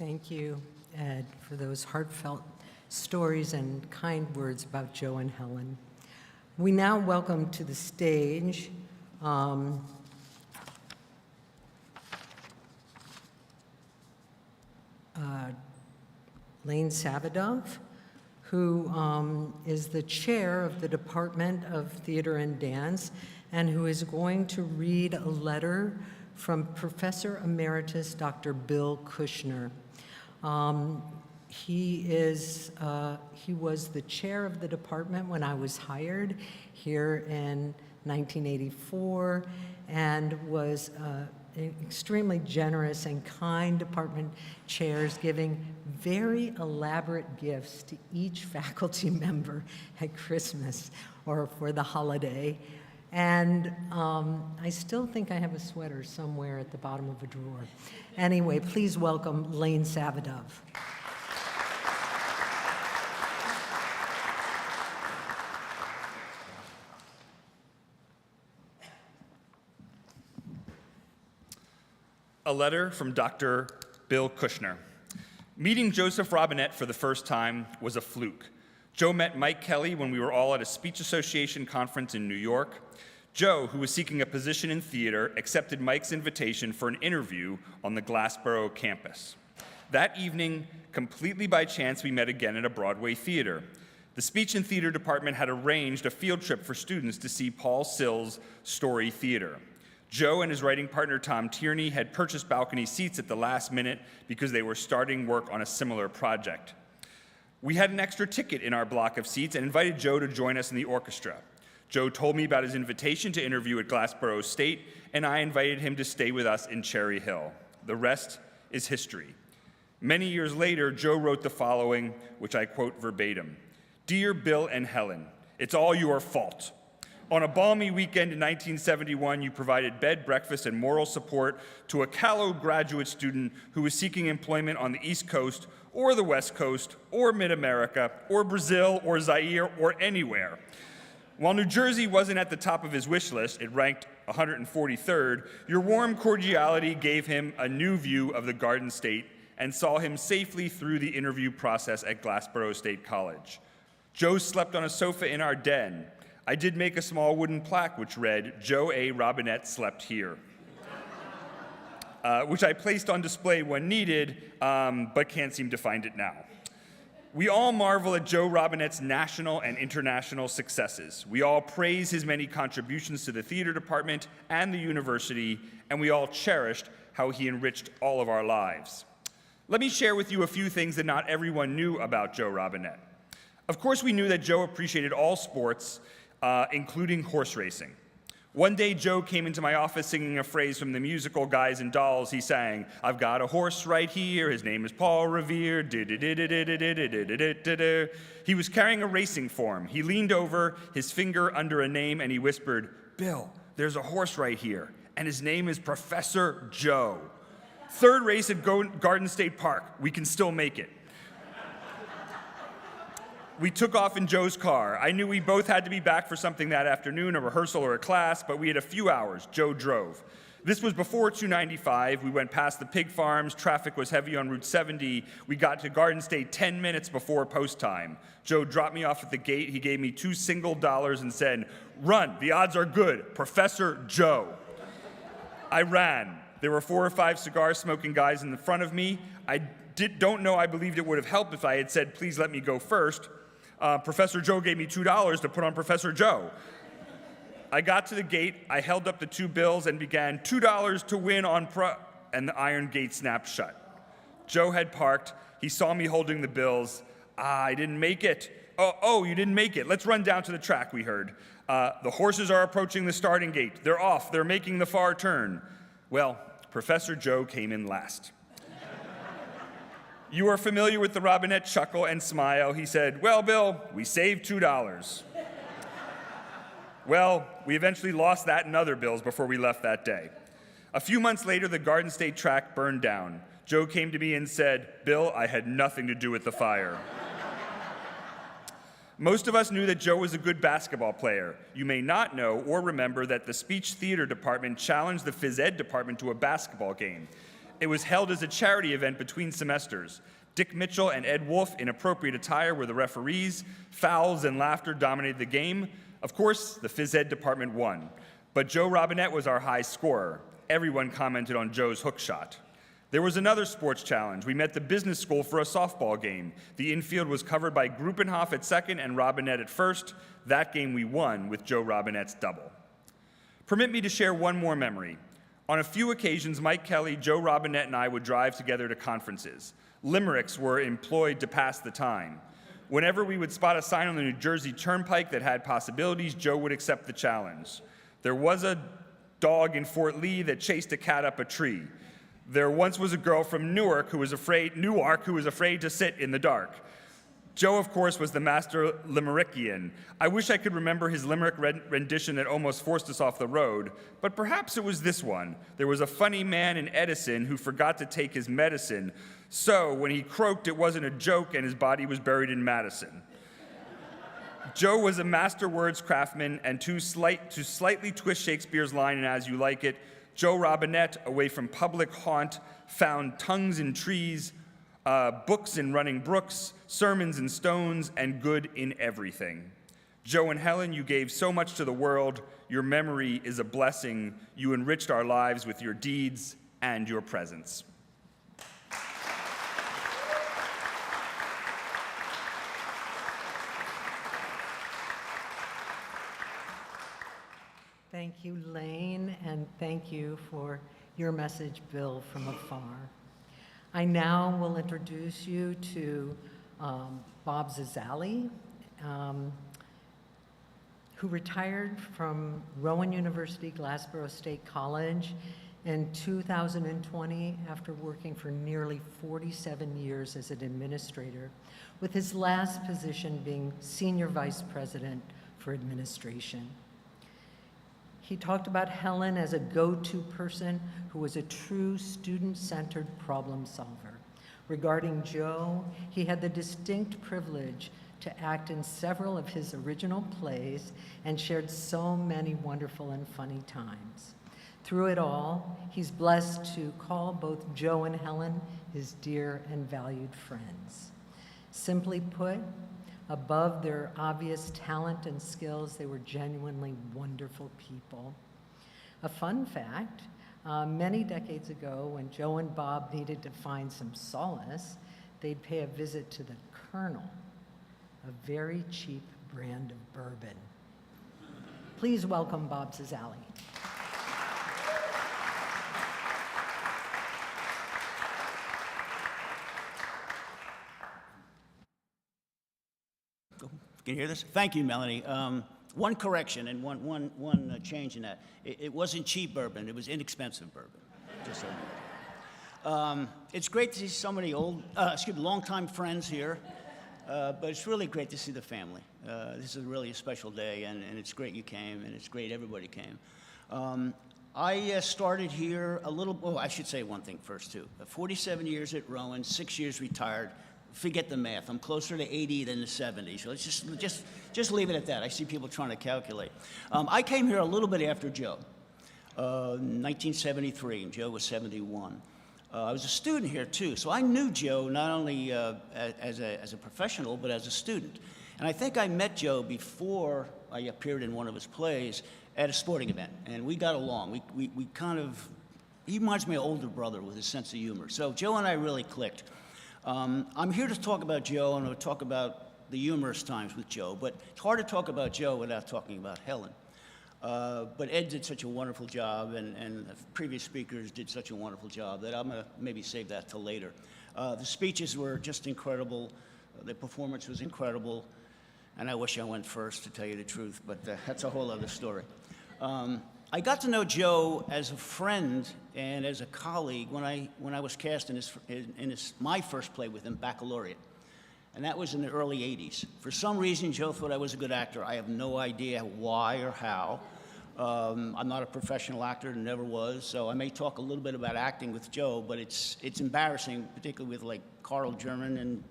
Thank you, Ed, for those heartfelt stories and kind words about Joe and Helen. We now welcome to the stage Lane Savadov, who is the chair of the Department of Theater and Dance, and who is going to read a letter from Professor Emeritus Dr. Bill Kushner. He was the chair of the department when I was hired here in 1984, and was extremely generous and kind department chairs, giving very elaborate gifts to each faculty member at Christmas or for the holiday. And I still think I have a sweater somewhere at the bottom of a drawer. Anyway, please welcome Lane Savadov. A letter from Dr. Bill Kushner. Meeting Joseph Robinette for the first time was a fluke. Joe met Mike Kelly when we were all at a Speech Association conference in New York. Joe, who was seeking a position in theater, accepted Mike's invitation for an interview on the Glassboro campus. That evening, completely by chance, we met again at a Broadway theater. The Speech and Theater Department had arranged a field trip for students to see Paul Sills' Story Theater. Joe and his writing partner Tom Tierney had purchased balcony seats at the last minute because they were starting work on a similar project. We had an extra ticket in our block of seats and invited Joe to join us in the orchestra. Joe told me about his invitation to interview at Glassboro State, and I invited him to stay with us in Cherry Hill. The rest is history. Many years later, Joe wrote the following, which I quote verbatim. "Dear Bill and Helen, it's all your fault. On a balmy weekend in 1971, you provided bed, breakfast, and moral support to a callow graduate student who was seeking employment on the East Coast, or the West Coast, or Mid-America, or Brazil, or Zaire, or anywhere. While New Jersey wasn't at the top of his wish list, it ranked 143rd, your warm cordiality gave him a new view of the Garden State and saw him safely through the interview process at Glassboro State College. Joe slept on a sofa in our den. I did make a small wooden plaque which read, Joe A. Robinette slept here, which I placed on display when needed, but can't seem to find it now. We all marvel at Joe Robinette's national and international successes. We all praise his many contributions to the theater department and the university, and we all cherished how he enriched all of our lives. Let me share with you a few things that not everyone knew about Joe Robinette. Of course, we knew that Joe appreciated all sports, including horse racing. One day, Joe came into my office singing a phrase from the musical Guys and Dolls. He sang, I've got a horse right here, his name is Paul Revere, He was carrying a racing form. He leaned over, his finger under a name, and he whispered, Bill, there's a horse right here, and his name is Professor Joe. Third race at Garden State Park, we can still make it. We took off in Joe's car. I knew we both had to be back for something that afternoon, a rehearsal or a class, but we had a few hours. Joe drove. This was before 295. We went past the pig farms. Traffic was heavy on Route 70. We got to Garden State 10 minutes before post time. Joe dropped me off at the gate. He gave me $2 single and said, run, the odds are good, Professor Joe. I ran. There were 4 or 5 cigar-smoking guys in the front of me. I don't know I believed it would have helped if I had said, please let me go first. Professor Joe gave me $2 to put on Professor Joe. I got to the gate, I held up the 2 bills and began, $2 to win on and the iron gate snapped shut. Joe had parked, he saw me holding the bills. I didn't make it. Oh, you didn't make it. Let's run down to the track, we heard. The horses are approaching the starting gate. They're off, they're making the far turn. Well, Professor Joe came in last. You are familiar with the Robinette chuckle and smile. He said, well, Bill, we saved $2. Well, we eventually lost that and other bills before we left that day. A few months later, the Garden State track burned down. Joe came to me and said, Bill, I had nothing to do with the fire. Most of us knew that Joe was a good basketball player. You may not know or remember that the speech theater department challenged the phys ed department to a basketball game. It was held as a charity event between semesters. Dick Mitchell and Ed Wolf, in appropriate attire, were the referees. Fouls and laughter dominated the game. Of course, the phys ed department won. But Joe Robinette was our high scorer. Everyone commented on Joe's hook shot. There was another sports challenge. We met the business school for a softball game. The infield was covered by Gruppenhoff at second and Robinette at first. That game we won with Joe Robinette's double. Permit me to share one more memory. On a few occasions, Mike Kelly, Joe Robinette, and I would drive together to conferences. Limericks were employed to pass the time. Whenever we would spot a sign on the New Jersey Turnpike that had possibilities, Joe would accept the challenge. There was a dog in Fort Lee that chased a cat up a tree. There once was a girl from Newark who was afraid to sit in the dark. Joe, of course, was the master Limerickian. I wish I could remember his Limerick rendition that almost forced us off the road, but perhaps it was this one. There was a funny man in Edison who forgot to take his medicine, so when he croaked, it wasn't a joke and his body was buried in Madison. Joe was a master words craftsman, and to slightly twist Shakespeare's line in As You Like It, Joe Robinette, away from public haunt, found tongues in trees, books in running brooks, sermons in stones, and good in everything. Joe and Helen, you gave so much to the world. Your memory is a blessing. You enriched our lives with your deeds and your presence. Thank you, Lane, and thank you for your message, Bill, from afar. I now will introduce you to Bob Zazzali, who retired from Rowan University Glassboro State College in 2020 after working for nearly 47 years as an administrator, with his last position being Senior Vice President for Administration. He talked about Helen as a go-to person who was a true student-centered problem solver. Regarding Joe, he had the distinct privilege to act in several of his original plays and shared so many wonderful and funny times. Through it all, he's blessed to call both Joe and Helen his dear and valued friends. Simply put, above their obvious talent and skills, they were genuinely wonderful people. A fun fact, many decades ago, when Joe and Bob needed to find some solace, they'd pay a visit to the Colonel, a very cheap brand of bourbon. Please welcome Bob Zazzali. Can you hear this? Thank you, Melanie. One correction and one change in that. It wasn't cheap bourbon, it was inexpensive bourbon. Just so you know. It's great to see so many longtime friends here, but it's really great to see the family. This is really a special day, and it's great you came, and it's great everybody came. I started here I should say one thing first, too. 47 years at Rowan, 6 years retired. Forget the math. I'm closer to 80 than to 70. So let's just leave it at that. I see people trying to calculate. I came here a little bit after Joe, 1973, and Joe was 71. I was a student here too, so I knew Joe not only as a professional but as a student. And I think I met Joe before I appeared in one of his plays at a sporting event, and we got along. We kind of, he reminds me of an older brother with his sense of humor. So Joe and I really clicked. I'm here to talk about Joe, and I'll talk about the humorous times with Joe, but it's hard to talk about Joe without talking about Helen. But Ed did such a wonderful job, and the previous speakers did such a wonderful job that I'm going to maybe save that till later. The speeches were just incredible. The performance was incredible, and I wish I went first, to tell you the truth, but that's a whole other story. I got to know Joe as a friend and as a colleague when I was cast in my first play with him, Baccalaureate. And that was in the early 80s. For some reason, Joe thought I was a good actor. I have no idea why or how. I'm not a professional actor and never was, so I may talk a little bit about acting with Joe, but it's embarrassing, particularly with like Carl German and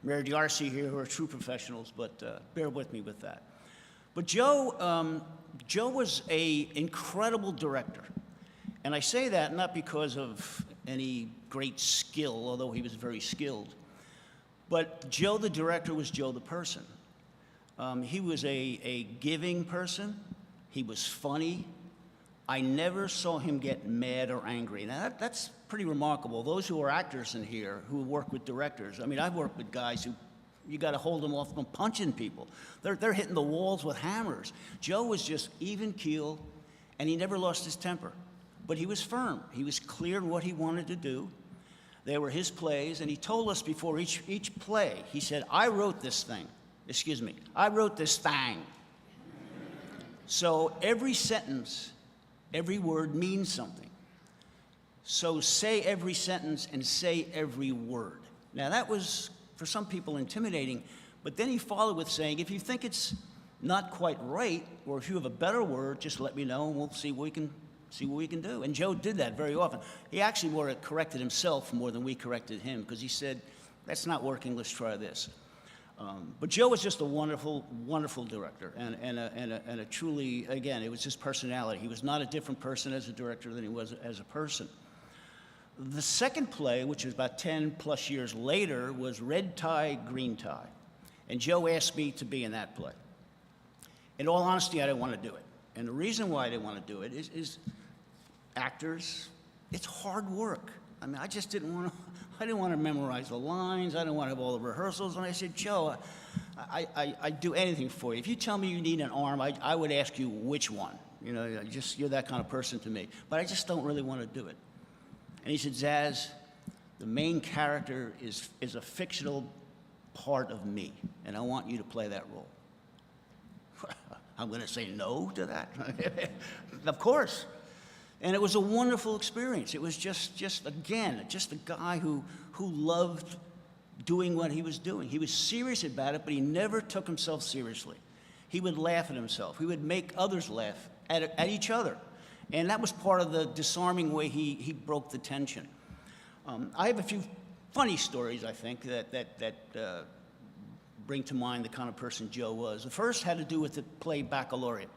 Mary D'Arcy here, who are true professionals, but bear with me with that. But Joe was an incredible director. And I say that not because of any great skill, although he was very skilled. But Joe the director was Joe the person. He was a giving person. He was funny. I never saw him get mad or angry. Now, that's pretty remarkable. Those who are actors in here who work with directors, I mean, I've worked with guys who you got to hold them off from punching people. They're hitting the walls with hammers. Joe was just even keel, and he never lost his temper. But he was firm. He was clear in what he wanted to do. They were his plays, and he told us before each play, he said, I wrote this thing. Excuse me, I wrote this thing. So every sentence, every word means something. So say every sentence and say every word. Now that was, for some people, intimidating, but then he followed with saying, if you think it's not quite right, or if you have a better word, just let me know and we'll see what we can do. And Joe did that very often. He actually more corrected himself more than we corrected him, because he said, that's not working, let's try this. But Joe was just a wonderful, wonderful director, and a truly, again, it was his personality. He was not a different person as a director than he was as a person. The second play, which was about 10 plus years later, was Red Tie, Green Tie. And Joe asked me to be in that play. In all honesty, I didn't want to do it. And the reason why I didn't want to do it is actors, it's hard work. I mean, I just didn't want to memorize the lines. I didn't want to have all the rehearsals. And I said, Joe, I'd do anything for you. If you tell me you need an arm, I would ask you which one. You know, you're that kind of person to me. But I just don't really want to do it. And he said, Zaz, the main character is a fictional part of me, and I want you to play that role. I'm going to say no to that? Of course. And it was a wonderful experience. It was just a guy who loved doing what he was doing. He was serious about it, but he never took himself seriously. He would laugh at himself. He would make others laugh at each other. And that was part of the disarming way he broke the tension. I have a few funny stories, I think, that bring to mind the kind of person Joe was. The first had to do with the play Baccalaureate.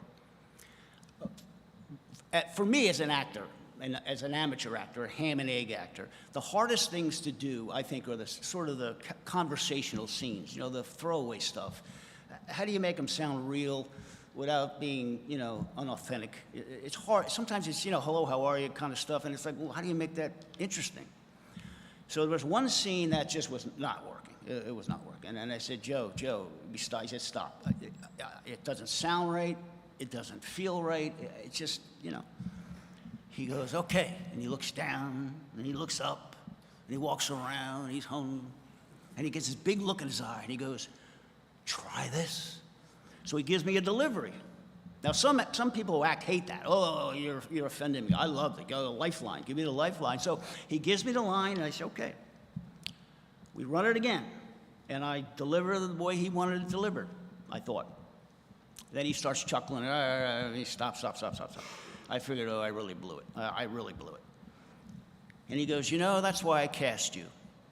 For me as an actor, and as an amateur actor, a ham and egg actor, the hardest things to do, I think, are the sort of the conversational scenes, you know, the throwaway stuff. How do you make them sound real without being, you know, unauthentic? It's hard. Sometimes it's, you know, hello, how are you kind of stuff, and it's like, well, how do you make that interesting? So there was one scene that just was not working. It was not working. And I said, Joe, he said, stop. It doesn't sound right. It doesn't feel right. It's just, you know. He goes, okay. And he looks down, and he looks up, and he walks around, and he's home. And he gets this big look in his eye, and he goes, try this. So he gives me a delivery. Now, some people who act hate that. Oh, you're offending me. I love it. Go, a lifeline. Give me the lifeline. So he gives me the line, and I say, okay. We run it again, and I deliver the way he wanted it delivered, I thought. Then he starts chuckling. He stops. I figured, oh, I really blew it. I really blew it. And he goes, you know, that's why I cast you.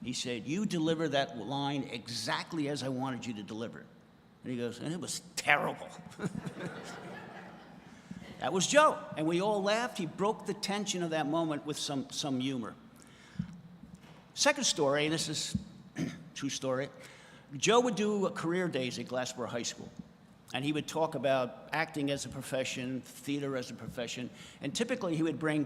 He said, you deliver that line exactly as I wanted you to deliver it. And he goes, and it was terrible. That was Joe. And we all laughed. He broke the tension of that moment with some humor. Second story, and this is true story. Joe would do career days at Glassboro High School. And he would talk about acting as a profession, theater as a profession, and typically he would bring a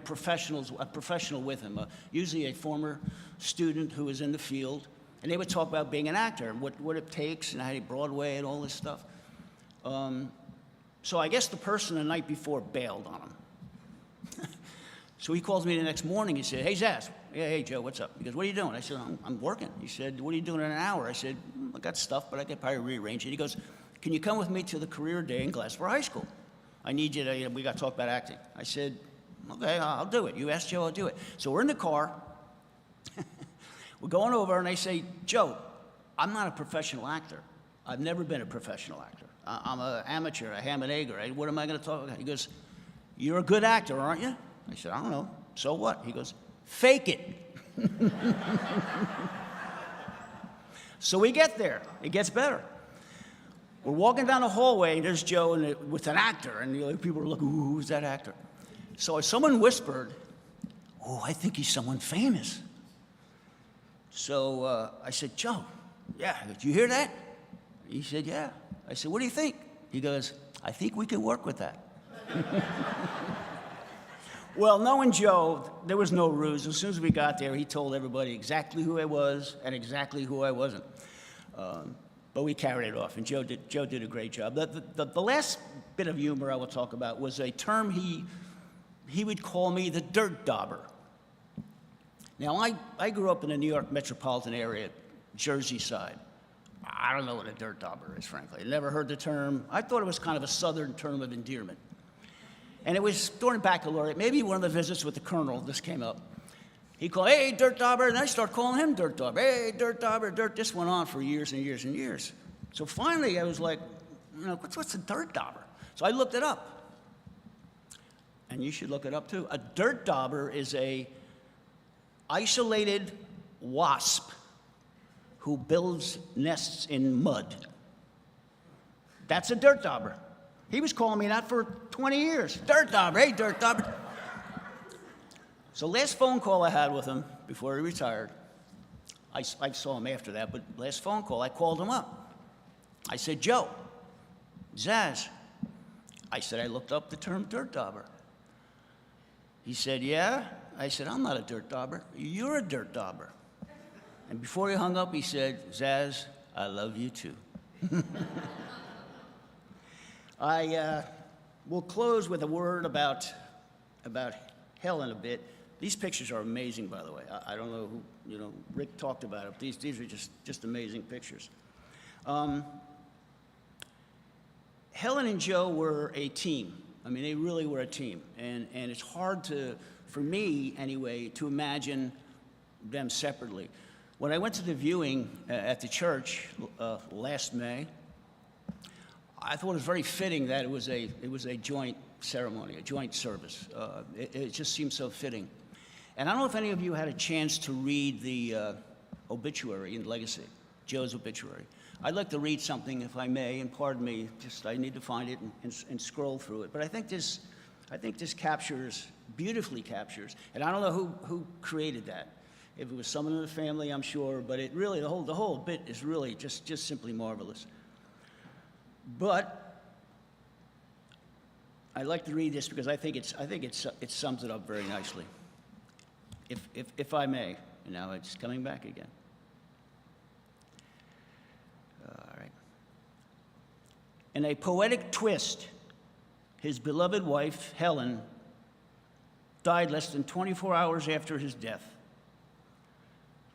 professional with him, usually a former student who was in the field, and they would talk about being an actor and what it takes and how to Broadway and all this stuff. So I guess the person the night before bailed on him. So he calls me the next morning. He said, hey, Zaz. Yeah, hey, Joe, what's up? He goes, what are you doing? I said, I'm working. He said, what are you doing in an hour? I said, I got stuff, but I could probably rearrange it. He goes, can you come with me to the career day in Glassboro High School? I need you to, we got to talk about acting. I said, okay, I'll do it. You asked Joe, I'll do it. So we're in the car. We're going over, and I say, Joe, I'm not a professional actor. I've never been a professional actor. I'm an amateur, a ham and egger. What am I going to talk about? He goes, you're a good actor, aren't you? I said, I don't know. So what? He goes, fake it. So we get there. It gets better. We're walking down the hallway, and there's Joe with an actor, and the other people are looking, ooh, who's that actor? So someone whispered, oh, I think he's someone famous. So I said, Joe, yeah, did you hear that? He said, yeah. I said, what do you think? He goes, I think we could work with that. Well, knowing Joe, there was no ruse. As soon as we got there, he told everybody exactly who I was and exactly who I wasn't. But we carried it off, and Joe did a great job. The last bit of humor I will talk about was a term he would call me the dirt dauber. Now, I grew up in the New York metropolitan area, Jersey side. I don't know what a dirt dauber is, frankly. I never heard the term. I thought it was kind of a southern term of endearment. And it was during baccalaureate, maybe one of the visits with the colonel, this came up. He called, hey, dirt dauber, and I started calling him dirt dauber. Hey, dirt dauber, dirt. This went on for years and years and years. So finally, I was like, what's a dirt dauber? So I looked it up. And you should look it up too. A dirt dauber is a isolated wasp who builds nests in mud. That's a dirt dauber. He was calling me that for 20 years. Dirt dauber, hey, dirt dauber. So last phone call I had with him before he retired, I saw him after that, but last phone call, I called him up. I said, Joe, Zaz. I said, I looked up the term dirt dauber. He said, yeah? I said, I'm not a dirt dauber. You're a dirt dauber. And before he hung up, he said, Zaz, I love you too. I will close with a word about Helen a bit. These pictures are amazing, by the way. I don't know who, Rick talked about it. These are just amazing pictures. Helen and Joe were a team. I mean, they really were a team. And it's hard for me anyway, to imagine them separately. When I went to the viewing at the church last May, I thought it was very fitting that it was a joint ceremony, a joint service. It just seemed so fitting. And I don't know if any of you had a chance to read the obituary in Legacy, Joe's obituary. I'd like to read something, if I may, and pardon me, just I need to find it and scroll through it. But I think this beautifully captures, and I don't know who created that. If it was someone in the family, I'm sure, but it really, the whole bit is really just simply marvelous. But I'd like to read this because I think it sums it up very nicely. If I may, and now it's coming back again. All right. In a poetic twist, his beloved wife, Helen, died less than 24 hours after his death.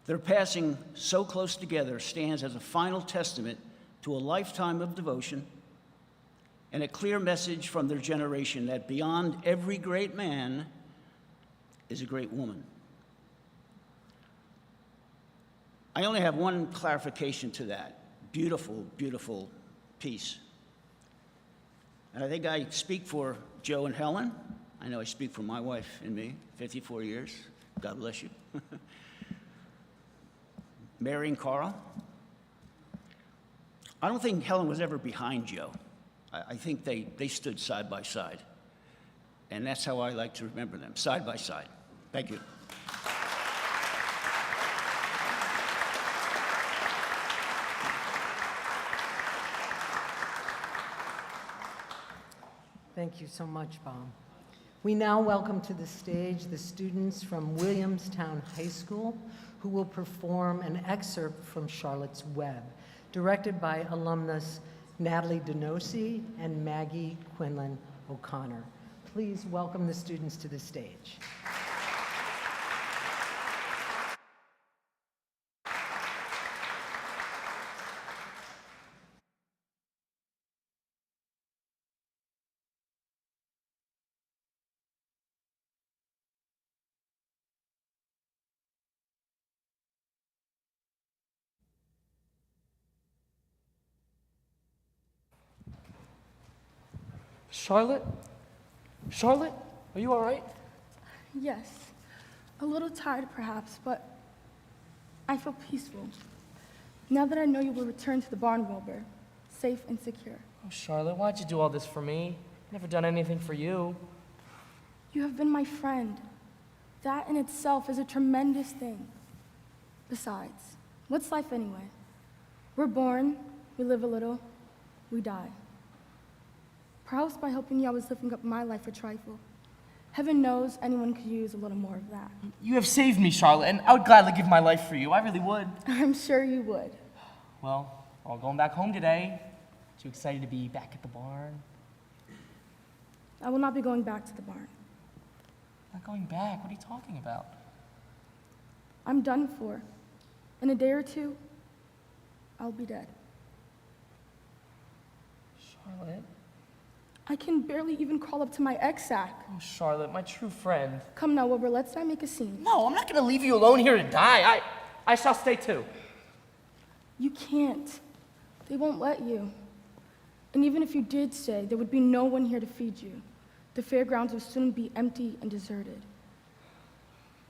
Their passing so close together stands as a final testament to a lifetime of devotion and a clear message from their generation that beyond every great man is a great woman. I only have one clarification to that. Beautiful, beautiful piece. And I think I speak for Joe and Helen. I know I speak for my wife and me, 54 years. God bless you. Mary and Carl. I don't think Helen was ever behind Joe. I think they stood side by side. And that's how I like to remember them, side by side. Thank you. Thank you so much, Bob. We now welcome to the stage the students from Williamstown High School who will perform an excerpt from Charlotte's Web, directed by alumnus Natalie Donosi and Maggie Quinlan O'Connor. Please welcome the students to the stage. Charlotte? Charlotte? Are you all right? Yes. A little tired, perhaps, but I feel peaceful. Now that I know you will return to the barn, Wilbur, safe and secure. Oh, Charlotte, why'd you do all this for me? Never done anything for you. You have been my friend. That in itself is a tremendous thing. Besides, what's life anyway? We're born, we live a little, we die. Perhaps by helping you, I was living up my life a trifle. Heaven knows anyone could use a little more of that. You have saved me, Charlotte, and I would gladly give my life for you. I really would. I'm sure you would. Well, we're all going back home today. Too excited to be back at the barn. I will not be going back to the barn. Not going back? What are you talking about? I'm done for. In a day or two, I'll be dead. Charlotte? I can barely even crawl up to my egg sack. Oh, Charlotte, my true friend. Come now, Wilbur, let's not make a scene. No, I'm not going to leave you alone here to die. I shall stay too. You can't. They won't let you. And even if you did stay, there would be no one here to feed you. The fairgrounds will soon be empty and deserted.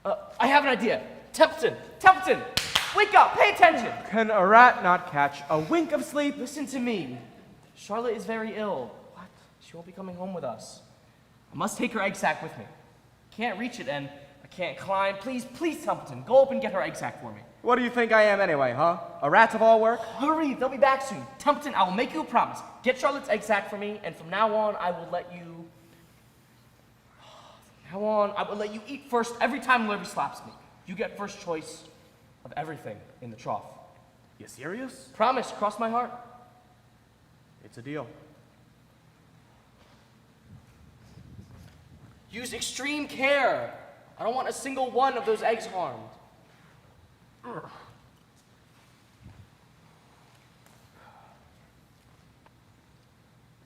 I have an idea. Templeton, wake up, pay attention. Can a rat not catch a wink of sleep? Listen to me. Charlotte is very ill. What? She won't be coming home with us. I must take her egg sack with me. Can't reach it and I can't climb. Please, Templeton, go up and get her egg sack for me. What do you think I am anyway, huh? A rat of all work? Hurry, they'll be back soon. Templeton, I will make you a promise. Get Charlotte's egg sack for me, and from now on, I will let you eat first every time Larry slaps me. You get first choice of everything in the trough. You serious? Promise, cross my heart. It's a deal. Use extreme care. I don't want a single one of those eggs harmed.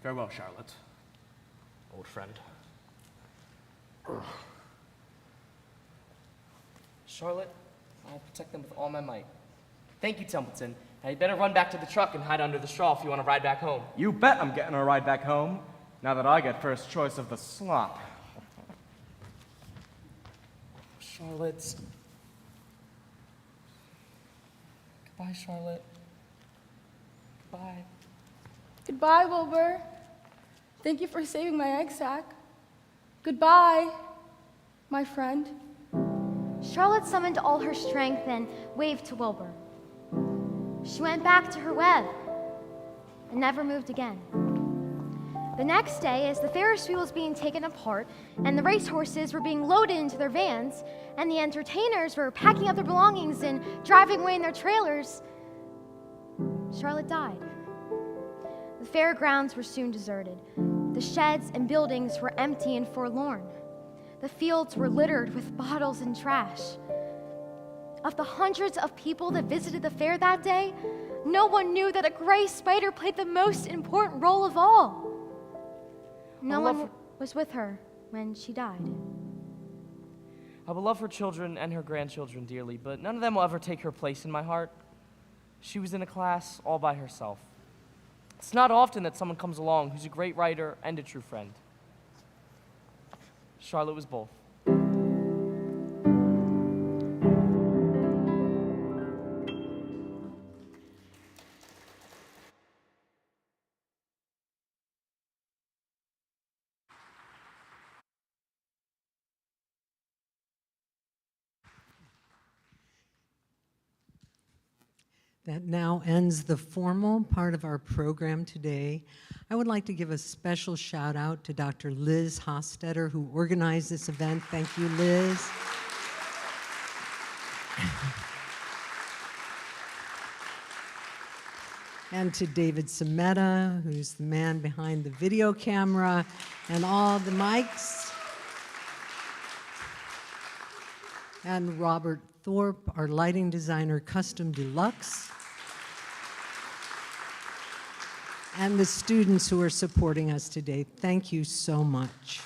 Farewell, Charlotte. Old friend. Charlotte, I'll protect them with all my might. Thank you, Templeton. Now you better run back to the truck and hide under the straw if you want to ride back home. You bet I'm getting a ride back home, now that I get first choice of the slop. Charlotte. Goodbye, Charlotte. Goodbye. Goodbye, Wilbur. Thank you for saving my egg sack. Goodbye, my friend. Charlotte summoned all her strength and waved to Wilbur. She went back to her web and never moved again. The next day, as the Ferris wheel was being taken apart and the racehorses were being loaded into their vans and the entertainers were packing up their belongings and driving away in their trailers, Charlotte died. The fairgrounds were soon deserted. The sheds and buildings were empty and forlorn. The fields were littered with bottles and trash. Of the hundreds of people that visited the fair that day, no one knew that a gray spider played the most important role of all. No one was with her when she died. I will love her children and her grandchildren dearly, but none of them will ever take her place in my heart. She was in a class all by herself. It's not often that someone comes along who's a great writer and a true friend. Charlotte was both. That now ends the formal part of our program today. I would like to give a special shout out to Dr. Liz Hostetter, who organized this event. Thank you, Liz. And to David Sameta, who's the man behind the video camera and all the mics. And Robert Thorpe, our lighting designer, Custom Deluxe. And the students who are supporting us today. Thank you so much.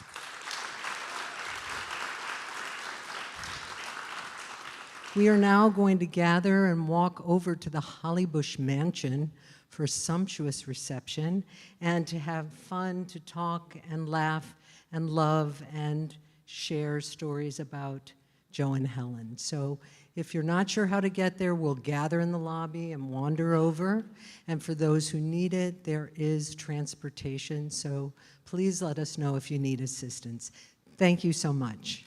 We are now going to gather and walk over to the Hollybush Mansion for a sumptuous reception and to have fun, to talk and laugh and love and share stories about Joe and Helen. So if you're not sure how to get there, we'll gather in the lobby and wander over. And for those who need it, there is transportation. So please let us know if you need assistance. Thank you so much.